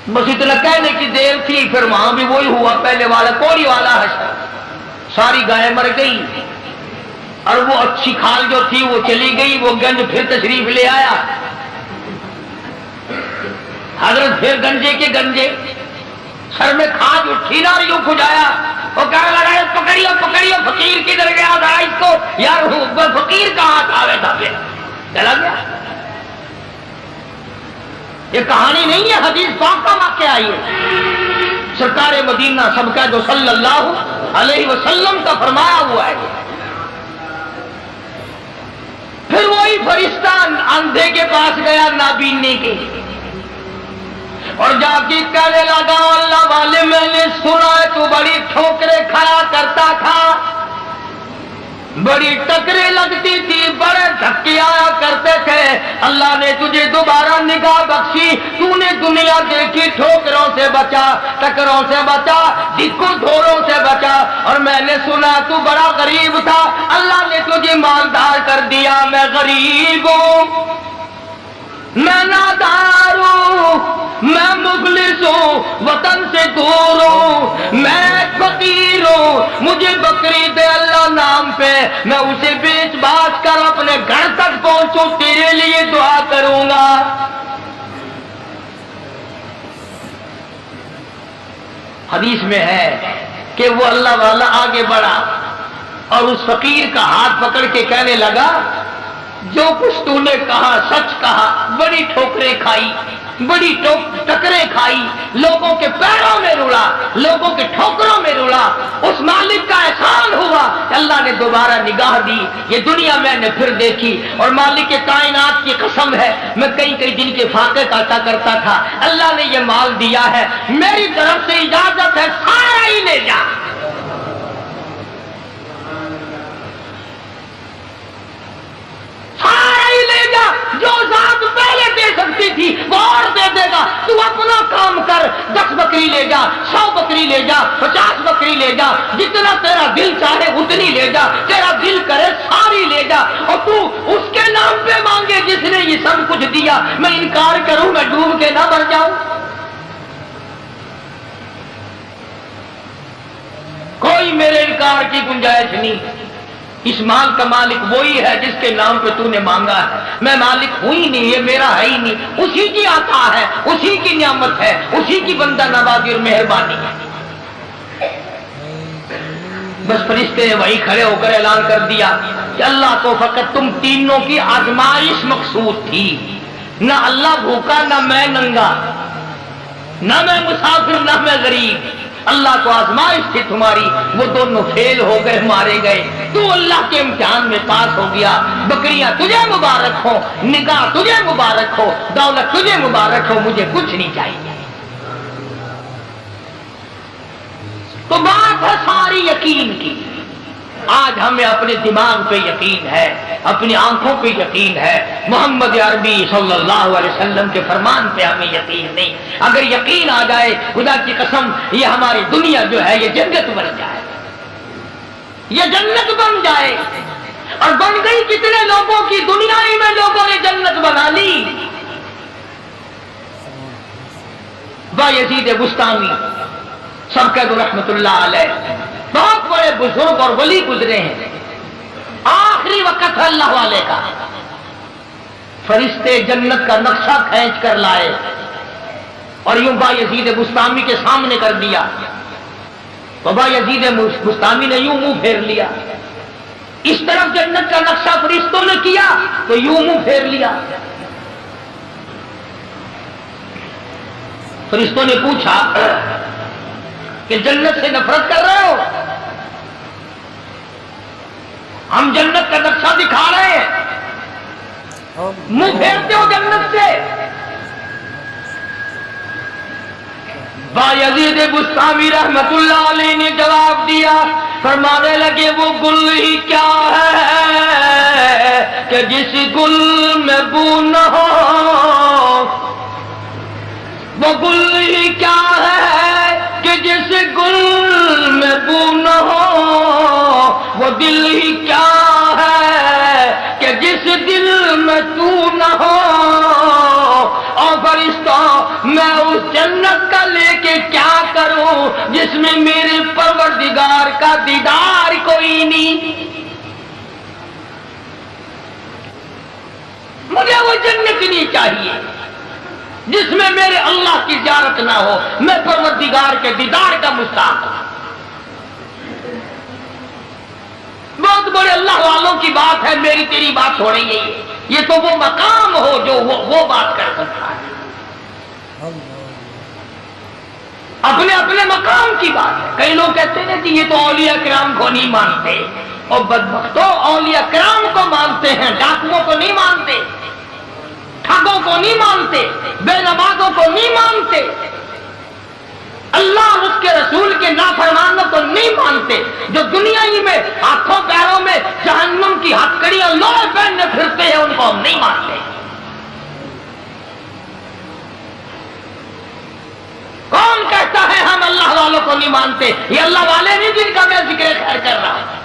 بس اتنا کہنے کی دیر تھی, پھر وہاں بھی وہی ہوا پہلے والا کوڑی والا حشر. ساری گائیں مر گئی اور وہ اچھی کھال جو تھی وہ چلی گئی. وہ گنج پھر تشریف لے آیا. حضرت پھر گنجے کے گنجے سر میں کھاج اٹھی نا یوں کھجایا. وہ کہنے لگا پکڑیو پکڑیو فقیر کدھر گیا تھا اس کو یار, فقیر کہاں تھا ویسا پھر چلا گیا. یہ کہانی نہیں ہے, حدیث پاک کا واقعہ آئی ہے. سرکار مدینہ سب کا جو صلی اللہ علیہ وسلم کا فرمایا ہوا ہے. پھر وہی فرشتہ اندھے کے پاس گیا نابینے کے اور جا کے کہنے لگا اللہ والے میں نے سنا ہے تو بڑی ٹھوکریں کھایا کرتا تھا, بڑی ٹکریں لگتی تھی, بڑے دھکے آیا کرتے تھے. اللہ نے تجھے دوبارہ نگاہ بخشی, تو نے دنیا دیکھی, ٹھوکروں سے بچا, ٹکروں سے بچا, دکھوں دھوروں سے بچا. اور میں نے سنا تو بڑا غریب تھا, اللہ نے تجھے مالدار کر دیا. میں غریب ہوں, میں نادار ہوں, میں مفلس ہوں, وطن سے دور ہوں, میں فقیر ہوں. مجھے بکری دے اللہ نام پہ, میں اسے بیچ باچ کر اپنے گھر تک پہنچوں, تیرے لیے دعا کروں گا. حدیث میں ہے کہ وہ اللہ والا آگے بڑھا اور اس فقیر کا ہاتھ پکڑ کے کہنے لگا جو کچھ تو نے کہا سچ کہا, بڑی ٹھوکریں کھائی, بڑی ٹکریں کھائی, لوگوں کے پیروں میں رلا, لوگوں کے ٹھوکروں میں رلا. اس مالک کا احسان ہوا کہ اللہ نے دوبارہ نگاہ دی. یہ دنیا میں نے پھر دیکھی اور مالک کائنات کی قسم ہے میں کئی کئی دن کے فاقے کاٹا کرتا تھا. اللہ نے یہ مال دیا ہے, میری طرف سے اجازت ہے سارا ہی لے جا. سارا ہی لے جا, جو ذات پہلے دے سکتی تھی وہ اور دے دے گا. تو اپنا کام کر, 10 بکری لے جا, 100 بکری لے جا, 50 بکری لے جا, جتنا تیرا دل چاہے اتنی لے جا, تیرا دل کرے ساری لے جا. اور تو اس کے نام پہ مانگے جس نے یہ سب کچھ دیا. میں انکار کروں, میں ڈوب کے نہ مر جاؤں. کوئی میرے انکار کی گنجائش نہیں. اس مال کا مالک وہی ہے جس کے نام پہ تو نے مانگا ہے. میں مالک ہوں ہی نہیں, یہ میرا ہے ہی نہیں. اسی کی عطا ہے, اسی کی نعمت ہے, اسی کی بندہ نوازی اور مہربانی ہے. بس فرشتے نے وہی کھڑے ہو کر اعلان کر دیا کہ اللہ کو فقط تم تینوں کی آزمائش مقصود تھی. نہ اللہ بھوکا, نہ میں ننگا, نہ میں مسافر, نہ میں غریب. اللہ کو آزمائش تھی تمہاری, وہ دونوں فیل ہو گئے, مارے گئے. تو اللہ کے امتحان میں پاس ہو گیا. بکریاں تجھے مبارک ہو, نگاہ تجھے مبارک ہو, دولت تجھے مبارک ہو, مجھے کچھ نہیں چاہیے. تو بات ہے ساری یقین کی. آج ہمیں اپنے دماغ پہ یقین ہے, اپنی آنکھوں پہ یقین ہے, محمد عربی صلی اللہ علیہ وسلم کے فرمان پہ ہمیں یقین نہیں. اگر یقین آ جائے خدا کی قسم یہ ہماری دنیا جو ہے یہ جنت بن جائے, یہ جنت بن جائے. اور بن گئی کتنے لوگوں کی, دنیا ہی میں لوگوں نے جنت بنا لی. بایزید بستانی سب کا رحمت اللہ علیہ, بہت بڑے بزرگ اور ولی گزرے ہیں. آخری وقت ہے اللہ والے کا. فرشتے جنت کا نقشہ کھینچ کر لائے اور یوں بایزید بستانی کے سامنے کر دیا. تو بایزید بستانی نے یوں منہ پھیر لیا. اس طرف جنت کا نقشہ فرشتوں نے کیا تو یوں منہ پھیر لیا. فرشتوں نے پوچھا کہ جنت سے نفرت کر رہے ہو؟ ہم جنت کا نقشہ دکھا رہے ہیں، منہ پھیرتے ہو جنت سے۔ بایزید بستامی رحمت اللہ علیہ نے جواب دیا، فرمانے لگے وہ گل ہی کیا ہے کہ جس گل میں بو نہ ہو، وہ گل ہی کیا ہے کہ جس گل میں بو نہ ہو، وہ دل ہی کیا ہے کہ جس دل میں تو نہ ہو، اور فرشتوں میں اس جنت کا لے کے کیا کروں جس میں میرے پروردگار کا دیدار کوئی نہیں۔ مجھے وہ جنت نہیں چاہیے جس میں میرے اللہ کی زیارت نہ ہو، میں پروردگار کے دیدار کا مستحق ہوں۔ بہت بڑے اللہ والوں کی بات ہے، میری تیری بات ہو رہی ہے، یہ تو وہ مقام ہو جو وہ بات کر سکتا ہے، اپنے اپنے مقام کی بات ہے۔ کئی لوگ کہتے ہیں کہ یہ تو اولیاء کرام کو نہیں مانتے، اور بدبختوں اولیاء کرام کو مانتے ہیں، ڈاکوؤں کو نہیں مانتے، ٹھگوں کو نہیں مانتے، بے نمازوں کو نہیں مانتے، اللہ اور اس کے رسول کے نافرمانوں کو نہیں مانتے، جو دنیا ہی میں ہاتھوں پیروں میں جہنم کی ہتکڑیاں لوہے پہننے پھرتے ہیں، ان کو ہم نہیں مانتے۔ کون کہتا ہے ہم اللہ والوں کو نہیں مانتے؟ یہ اللہ والے نہیں جن کا میں ذکر خیر کر رہا ہوں،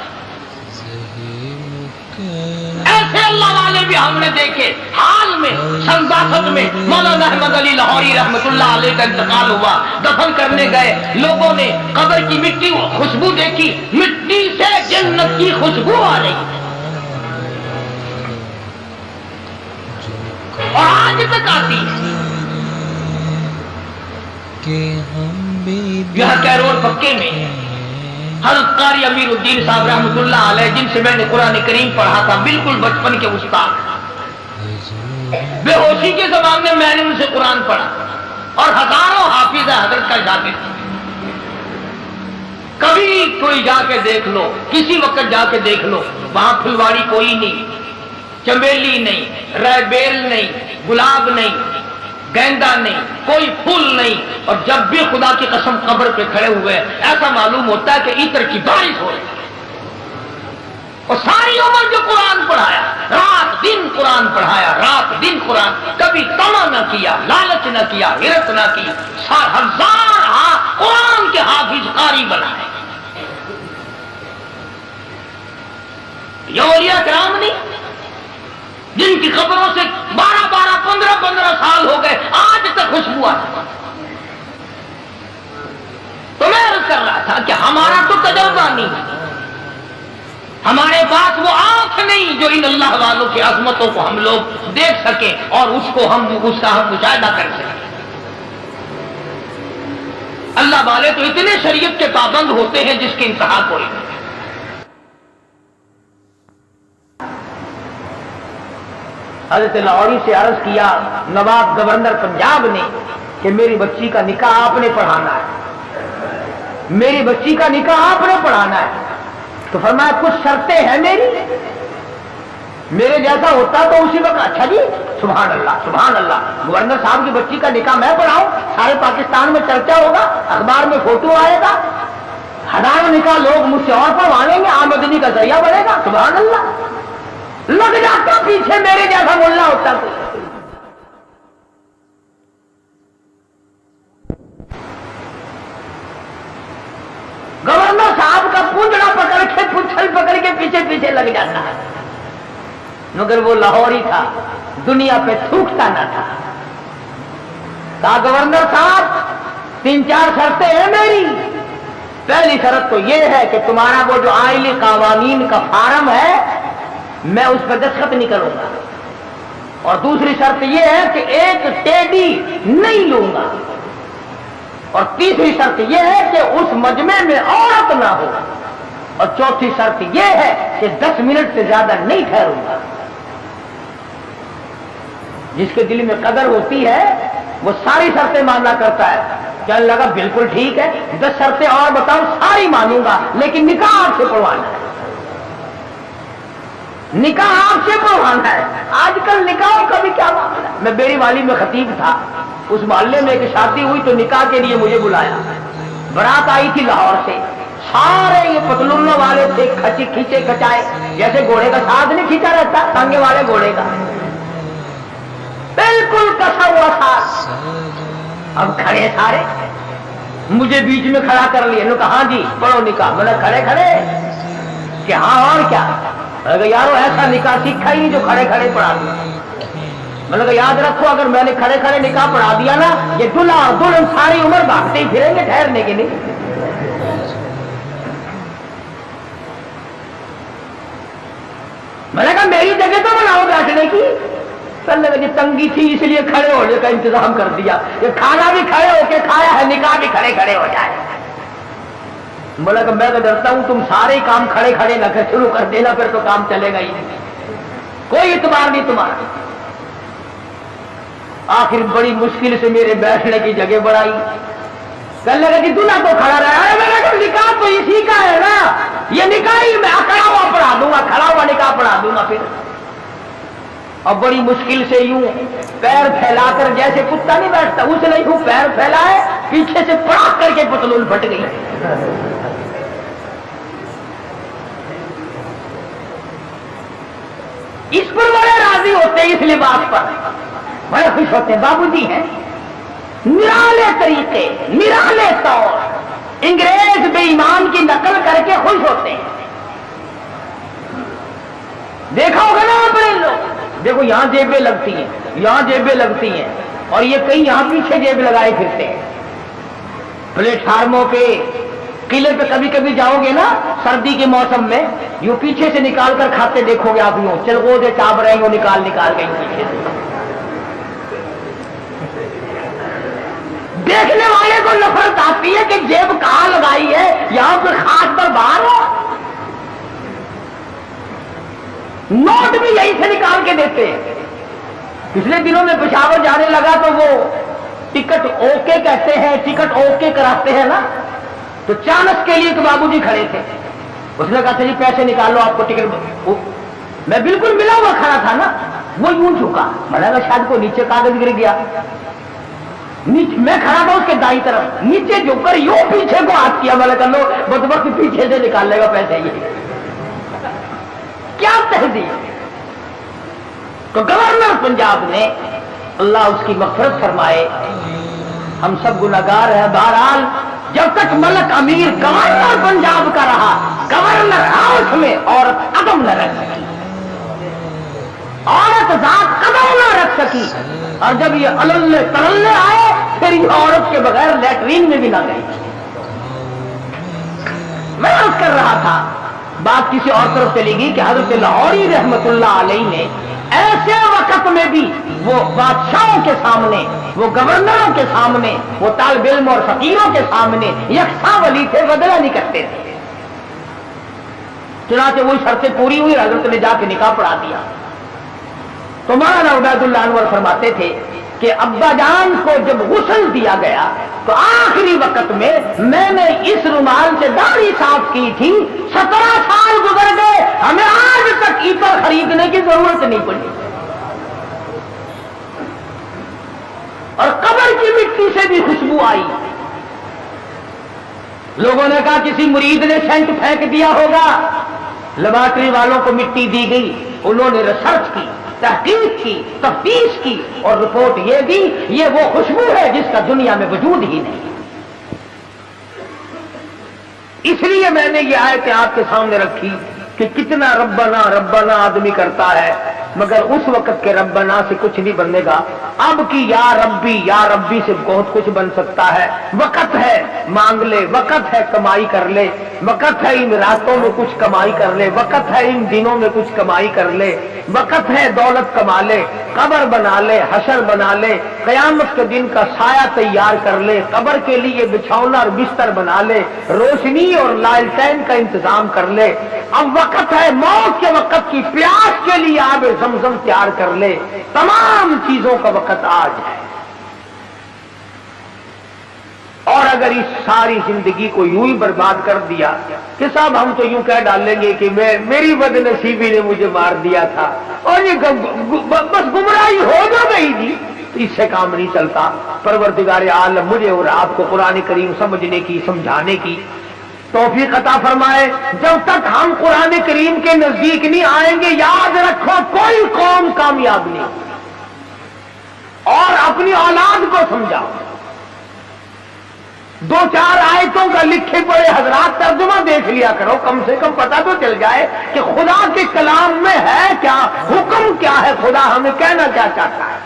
ایسے اللہ والے بھی ہم نے دیکھے۔ حال میں سن 62 میں مولانا محمد علی لاہوری رحمت اللہ علیہ کا انتقال ہوا، دفن کرنے گئے، لوگوں نے قبر کی مٹی خوشبو دیکھی، مٹی سے جنت کی خوشبو آ رہی، اور آج تک آتی ہے۔ یہاں کیرول پکے میں حضرت قاری امیر الدین صاحب رحمت اللہ علیہ، جن سے میں نے قرآن کریم پڑھا تھا، بالکل بچپن کے استاد، بے ہوشی کے زمانے میں نے ان سے قرآن پڑھا، اور ہزاروں حافظ حضرت کا شاگرد۔ کبھی کوئی جا کے دیکھ لو، کسی وقت جا کے دیکھ لو، وہاں پھلواڑی کوئی نہیں، چمیلی نہیں، ریبیل نہیں، گلاب نہیں، گیندا نہیں، کوئی پھول نہیں، اور جب بھی خدا کی قسم قبر پہ کھڑے ہوئے ایسا معلوم ہوتا ہے کہ عطر کی بارش ہو رہی ہے۔ اور ساری عمر جو قرآن پڑھایا، رات دن قرآن پڑھایا، رات دن قرآن، کبھی طمع نہ کیا، لالچ نہ کیا، ہرس نہ کی، 1000 قرآن کے حافظ قاری بنائے۔ یہ اولیاء کرام نہیں جن کی قبروں سے 12 15 سال ہو گئے، آج تک خوشبو آتی۔ تو میں عرض کر رہا تھا کہ ہمارا تو تجربہ نہیں، ہمارے پاس وہ آنکھ نہیں جو ان اللہ والوں کی عظمتوں کو ہم لوگ دیکھ سکیں اور اس کا ہم مشاہدہ کر سکیں۔ اللہ والے تو اتنے شریعت کے پابند ہوتے ہیں جس کی انتہا کوئی نہیں۔ حضرت لاہوری سے عرض کیا نواب گورنر پنجاب نے کہ میری بچی کا نکاح آپ نے پڑھانا ہے، میری بچی کا نکاح آپ نے پڑھانا ہے۔ تو فرمایا کچھ شرطیں ہیں میری، میرے جیسا ہوتا تو اسی وقت اچھا جی سبحان اللہ سبحان اللہ، گورنر صاحب کی بچی کا نکاح میں پڑھاؤں، سارے پاکستان میں چرچا ہوگا، اخبار میں فوٹو آئے گا، ہزاروں نکاح لوگ مجھ سے اور پڑھوانیں گے، آمدنی کا ذریعہ بنے گا، سبحان اللہ۔ لگ جاتا پیچھے میرے جیسا ملا ہوتا تو۔ گورنر صاحب کا پونجڑا پکڑ کے پچھل پکڑ کے پیچھے پیچھے لگ جاتا ہے، مگر وہ لاہوری تھا، دنیا پہ تھوکتا نہ تھا۔ کہا گورنر صاحب 3-4 شرطیں ہیں میری، پہلی شرط تو یہ ہے کہ تمہارا وہ جو آئلی قوانین کا فارم ہے میں اس پہ دستخط نہیں کروں گا، اور دوسری شرط یہ ہے کہ ایک ٹیڈی نہیں لوں گا، اور تیسری شرط یہ ہے کہ اس مجمع میں عورت نہ ہو، اور چوتھی شرط یہ ہے کہ 10 منٹ سے زیادہ نہیں ٹھہروں گا۔ جس کے دل میں قدر ہوتی ہے وہ ساری شرطیں ماننا کرتا ہے۔ کہنے لگا بالکل ٹھیک ہے، 10 شرطیں اور بتاؤ، ساری مانوں گا، لیکن نکاح آپ سے پڑھوانا ہے۔ نکاح آپ سے پڑھوانا ہے. آج کل نکاحوں کا بھی کیا معاملہ ہے. میں بیری والی میں خطیب تھا, اس محلے میں ایک شادی ہوئی تو نکاح کے لیے مجھے بلایا. برات آئی تھی لاہور سے, سارے یہ پتلونوں والے تھے, کھینچے کچائے, جیسے گھوڑے کا ساتھ نہیں کھینچا رہتا ٹانگے والے گھوڑے کا, بالکل کسا ہوا ساتھ. اب کھڑے سارے, مجھے بیچ میں کھڑا کر لیے. انہوں نے کہا ہاں جی پڑھو نکاح. میں نے کھڑے کھڑے کہ ہاں اور کیا. میں نے کہا یارو ایسا نکاح سیکھا ہی نہیں جو کھڑے کھڑے پڑھا دیا. میں نے کہا یاد رکھو اگر میں نے کھڑے کھڑے نکاح پڑھا دیا نا, یہ دلہا اور دلہن ساری عمر بھاگتے ہی پھریں گے, ٹھہرنے کے نہیں. میں نے کہا میری جگہ تو بناؤ بیٹھنے کی. پہلے جی تنگی تھی اس لیے کھڑے ہونے کا انتظام کر دیا, یہ کھانا بھی کھڑے ہو کے کھایا ہے, نکاح بھی کھڑے کھڑے ہو جائے. بولا کہ میں تو ڈرتا ہوں تم سارے کام کھڑے کھڑے نہ کر شروع کر دینا, پھر تو کام چلے گا ہی نہیں, کوئی اعتبار نہیں تمہارا. آخر بڑی مشکل سے میرے بیٹھنے کی جگہ بڑھائی. کہنے لگا کہ دلہا تو کھڑا رہا ہے. میں نے کہا نکاح تو اسی کا ہے نا, یہ نکاح ہی میں کھڑا ہوا پڑھا دوں گا, کھڑا ہوا نکاح پڑھا دوں گا. پھر اور بڑی مشکل سے یوں پیر پھیلا کر, جیسے کتا نہیں بیٹھتا اس نے یوں پیر پھیلائے, پیچھے سے پڑاک کر کے پتلون پھٹ گئی. اس پر بڑے راضی ہوتے ہیں, اس لباس پر بڑے خوش ہوتے ہیں. بابو جی ہیں نرالے طریقے, نرالے طور, انگریز بے ایمان کی نقل کر کے خوش ہوتے ہیں. دیکھا ہوگا نا اپنے لوگ, دیکھو یہاں جیبیں لگتی ہیں, یہاں جیبیں لگتی ہیں, اور یہ کئی یہاں پیچھے جیب لگائے پھرتے ہیں. پلیٹ فارموں پہ, قلعے پہ کبھی کبھی جاؤ گے نا سردی کے موسم میں, یوں پیچھے سے نکال کر کھاتے دیکھو گے آپ, یوں چلغو سے چاپ رہے ہو, نکال گئی پیچھے سے. دیکھنے والے کو نفرت آتی ہے کہ جیب کہاں لگائی ہے, یہاں پہ خاص پر باہر ہو. نوٹ بھی یہیں سے نکال کے دیتے ہیں. پچھلے دنوں میں پشاور جانے لگا تو وہ ٹکٹ اوکے کہتے ہیں, ٹکٹ اوکے کراتے ہیں نا, تو چانس کے لیے تو بابو جی کھڑے تھے. اس نے کہا تھا جی پیسے نکالو آپ کو ٹکٹ. میں بالکل ملا ہوا کھڑا تھا نا, وہ یوں جھکا. میں نے کہا شاید کو نیچے کاغذ گر گیا. میں کھڑا تھا اس کے دائیں طرف, نیچے جھک کر یوں پیچھے کو ہاتھ کیا. میں نے کہا لو بدبخت پیچھے سے نکال لے گا پیسے. یہ کیا تہذیب. تو گورنر پنجاب نے, اللہ اس کی مغفرت فرمائے, ہم سب گناہگار ہیں. بہرحال جب تک ملک امیر گورنر پنجاب کا رہا, گورنر ہاؤس میں عورت قدم نہ رکھ سکی, عورت ذات قدم نہ رکھ سکی. اور جب یہ اللے تللے آئے, پھر یہ عورت کے بغیر لیٹرین میں بھی نہ گئی. میں عرض کر رہا تھا, بات کسی اور طرف چلی گئی کہ حضرت لاہوری رحمت اللہ علیہ نے ایسے وقت میں بھی وہ بادشاہوں کے سامنے, وہ گورنروں کے سامنے, وہ طالب علم اور فقیروں کے سامنے یکساں ولی تھے, بدلہ نہیں کرتے تھے. چنانچہ وہی شرطیں پوری ہوئی, حضرت نے جا کے نکاح پڑھا دیا. تو مولانا عبید اللہ انور فرماتے تھے کہ ابا جان کو جب غسل دیا گیا تو آخری وقت میں نے اس رومال سے داڑھی صاف کی تھی. 17 سال گزر گئے, ہمیں آج تک عطر خریدنے کی ضرورت نہیں پڑی. اور قبر کی مٹی سے بھی خوشبو آئی. لوگوں نے کہا کسی مرید نے سینٹ پھینک دیا ہوگا. لیبارٹری والوں کو مٹی دی گئی, انہوں نے ریسرچ کی, تحقیق کی, تفتیش کی, اور رپورٹ یہ دی یہ وہ خوشبو ہے جس کا دنیا میں وجود ہی نہیں. اس لیے میں نے یہ آیت آپ کے سامنے رکھی کہ کتنا ربنا ربنا آدمی کرتا ہے, مگر اس وقت کے ربنا سے کچھ نہیں بنے گا. اب کی یا ربی سے بہت کچھ بن سکتا ہے. وقت ہے مانگ لے, وقت ہے کمائی کر لے, وقت ہے ان راتوں میں کچھ کمائی کر لے, وقت ہے ان دنوں میں کچھ کمائی کر لے, وقت ہے دولت کما لے, قبر بنا لے, حشر بنا لے, قیامت کے دن کا سایہ تیار کر لے, قبر کے لیے بچھونا اور بستر بنا لے, روشنی اور لالٹین کا انتظام کر لے. اب وقت ہے موت کے وقت کی پیاس کے لیے آب زمزم تیار کر لے. تمام چیزوں کا وقت آج ہے. اور اگر اس ساری زندگی کو یوں ہی برباد کر دیا کہ صاحب ہم تو یوں کہہ ڈالیں گے کہ میری بد نصیبی نے مجھے مار دیا تھا، اور یہ بس گمراہی ہو جو گئی جی، اس سے کام نہیں چلتا۔ پروردگار عالم مجھے اور آپ کو قرآن کریم سمجھنے کی، سمجھانے کی توفیق عطا فرمائے۔ جب تک ہم قرآن کریم کے نزدیک نہیں آئیں گے، یاد رکھو کوئی قوم کامیاب نہیں۔ اور اپنی اولاد کو سمجھاؤ، دو چار آیتوں کا لکھے پڑے حضرات ترجمہ دیکھ لیا کرو، کم سے کم پتہ تو چل جائے کہ خدا کے کلام میں ہے کیا، حکم کیا ہے، خدا ہمیں کہنا کیا چاہتا ہے۔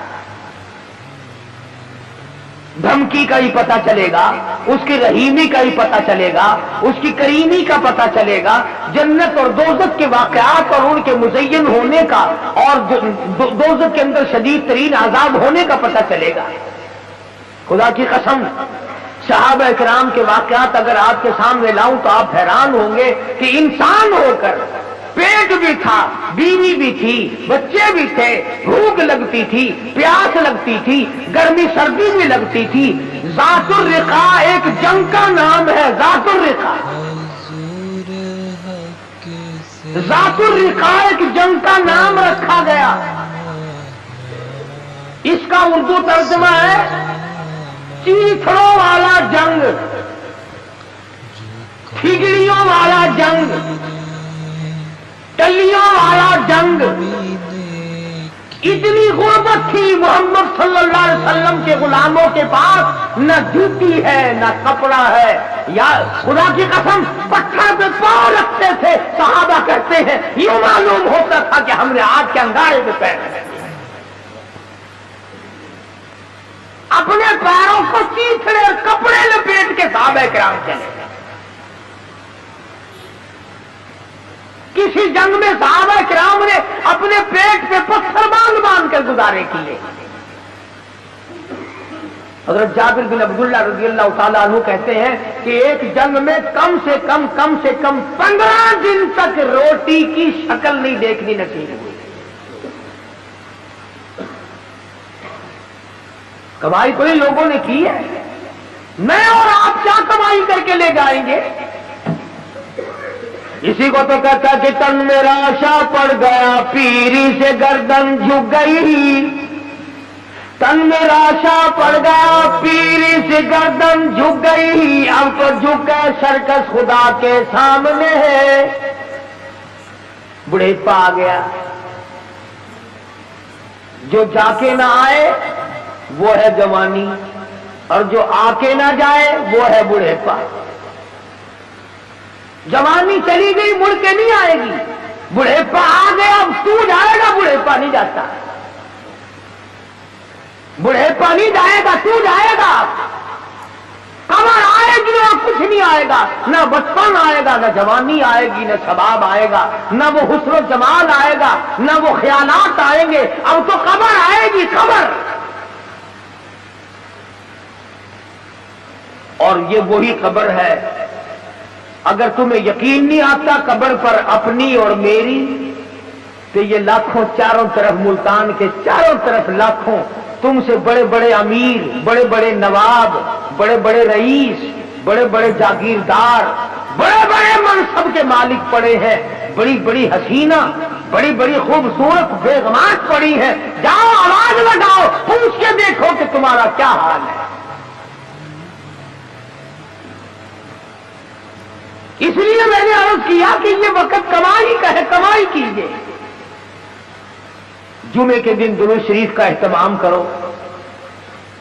دھمکی کا ہی پتہ چلے گا، اس کی رحیمی کا ہی پتہ چلے گا، اس کی کریمی کا پتہ چلے گا، جنت اور دوزخ کے واقعات اور ان کے مزین ہونے کا، اور دوزخ کے اندر شدید ترین عذاب ہونے کا پتہ چلے گا۔ خدا کی قسم صحابہ کرام کے واقعات اگر آپ کے سامنے لاؤں تو آپ حیران ہوں گے کہ انسان ہو کر پیٹ بھی تھا، بیوی بھی تھی، بچے بھی تھے، بھوک لگتی تھی، پیاس لگتی تھی، گرمی سردی بھی لگتی تھی۔ ذات الرقا ایک جنگ کا نام ہے، ذات الرقا، ذات الرقا ایک جنگ کا نام رکھا گیا۔ اس کا اردو ترجمہ ہے چیتڑوں والا جنگ، کھگڑیوں والا جنگ، ٹلیوں والا جنگ۔ اتنی غربت تھی محمد صلی اللہ علیہ وسلم کے غلاموں کے پاس، نہ جوتی ہے نہ کپڑا ہے، یا خدا کی قسم پتھر پہ پاؤں رکھتے تھے۔ صحابہ کہتے ہیں یوں معلوم ہوتا تھا کہ ہم نے آگ کے انگارے پہ پیر رکھے، اپنے پیروں کو چیتڑے اور کپڑے لپیٹ کے صحابہ کرام چلے۔ کسی جنگ میں صحابہ کرام نے اپنے پیٹ پہ پتھر باندھ کر گزارے کیے۔ حضرت جابر بن عبداللہ رضی اللہ تعالیٰ عنہ کہتے ہیں کہ ایک جنگ میں کم سے کم 15 دن تک روٹی کی شکل نہیں دیکھنی نصیب ہوئی۔ کمائی کوئی لوگوں نے کی ہے، میں اور آپ کیا کمائی کر کے لے جائیں گے؟ اسی کو تو کہتا کہ تن میرا آشا پڑ گیا، پیری سے گردن جھک گئی، تن میرا آشا پڑ گیا، پیری سے گردن جھک گئی، اب تو جھک گئے سرکس خدا کے سامنے ہے۔ بڑھیپا آ گیا، جو جا کے نہ آئے وہ ہے جوانی، اور جو آ کے نہ جائے وہ ہے بڑھیپا۔ جوانی چلی گئی مڑ کے نہیں آئے گی، بڑھیپا آ گیا اب تو جائے گا، بڑھیپا نہیں جاتا، بڑھیپا نہیں جائے گا، تو جائے گا۔ کمر آئے گی اور کچھ نہیں آئے گا، نہ بچپن آئے گا، نہ جوانی آئے گی، نہ شباب آئے گا، نہ وہ حسن و جمال آئے گا، نہ وہ خیالات آئیں گے، اب تو قبر آئے گی، قبر۔ اور یہ وہی قبر ہے، اگر تمہیں یقین نہیں آتا قبر پر اپنی اور میری، تو یہ لاکھوں چاروں طرف ملتان کے چاروں طرف لاکھوں تم سے بڑے بڑے امیر، بڑے بڑے نواب، بڑے بڑے رئیس، بڑے بڑے جاگیردار، بڑے بڑے منصب کے مالک پڑے ہیں، بڑی بڑی حسینہ، بڑی بڑی خوبصورت بیگمات پڑی ہیں۔ جاؤ آواز لگاؤ، پوچھ کے دیکھو کہ تمہارا کیا حال ہے۔ اس لیے میں نے عرض کیا کہ یہ وقت کمائی کا ہے، کمائی کیجیے۔ جمعے کے دن درود شریف کا اہتمام کرو۔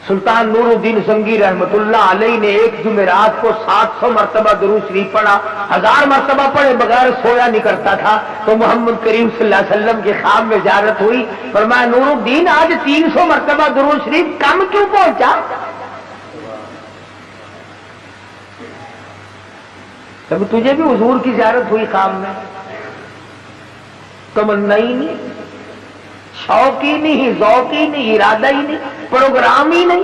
سلطان نور الدین زنگی رحمت اللہ علیہ نے ایک جمعرات کو 700 مرتبہ درود شریف پڑھا، 1000 مرتبہ پڑھے بغیر سویا نہیں کرتا تھا۔ تو محمد کریم صلی اللہ علیہ وسلم کے خواب میں زیارت ہوئی، فرمایا نور الدین آج 300 مرتبہ درود شریف کم کیوں پہنچا؟ تب تجھے بھی حضور کی زیارت ہوئی خواب میں، تمنا ہی نہیں، شوق ہی نہیں، ذوق ہی نہیں، ارادہ ہی نہیں، پروگرام ہی نہیں۔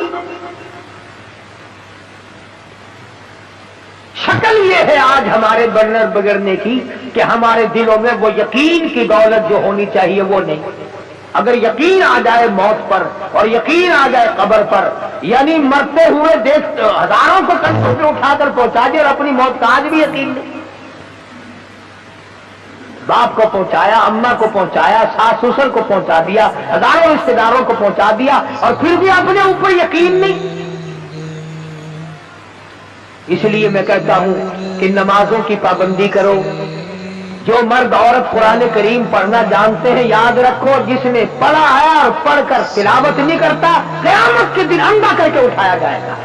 شکل یہ ہے آج ہمارے بننے بگڑنے کی کہ ہمارے دلوں میں وہ یقین کی دولت جو ہونی چاہیے وہ نہیں۔ اگر یقین آ جائے موت پر اور یقین آ جائے قبر پر، یعنی مرتے ہوئے دیکھ ہزاروں کو کندھوں پہ اٹھا کر پہنچا دیا اور اپنی موت کا آج بھی یقین نہیں، باپ کو پہنچایا، اماں کو پہنچایا، ساس سسر کو پہنچا دیا، ہزاروں رشتے داروں کو پہنچا دیا اور پھر بھی اپنے اوپر یقین نہیں۔ اس لیے میں کہتا ہوں کہ نمازوں کی پابندی کرو۔ جو مرد عورت قرآن کریم پڑھنا جانتے ہیں، یاد رکھو جس نے پڑھا ہے اور پڑھ کر تلاوت نہیں کرتا، قیامت کے دن اندھا کر کے اٹھایا جائے گا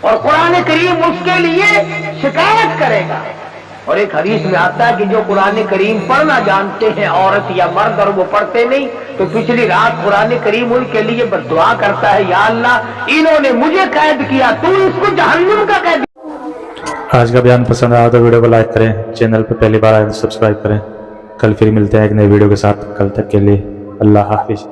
اور قرآن کریم اس کے لیے شکایت کرے گا۔ اور ایک حدیث میں آتا ہے کہ جو قرآن کریم پڑھنا جانتے ہیں عورت یا مرد اور وہ پڑھتے نہیں، تو پچھلی رات قرآن کریم ان کے لیے بد دعا کرتا ہے، یا اللہ انہوں نے مجھے قید کیا، تو اس کو جہنم کا قید۔ آج کا بیان پسند آیا تو ویڈیو کو لائک کریں، چینل پہ پہلی بار آئے تو سبسکرائب کریں۔ کل پھر ملتے ہیں ایک نئے ویڈیو کے ساتھ، کل تک کے لیے اللہ حافظ۔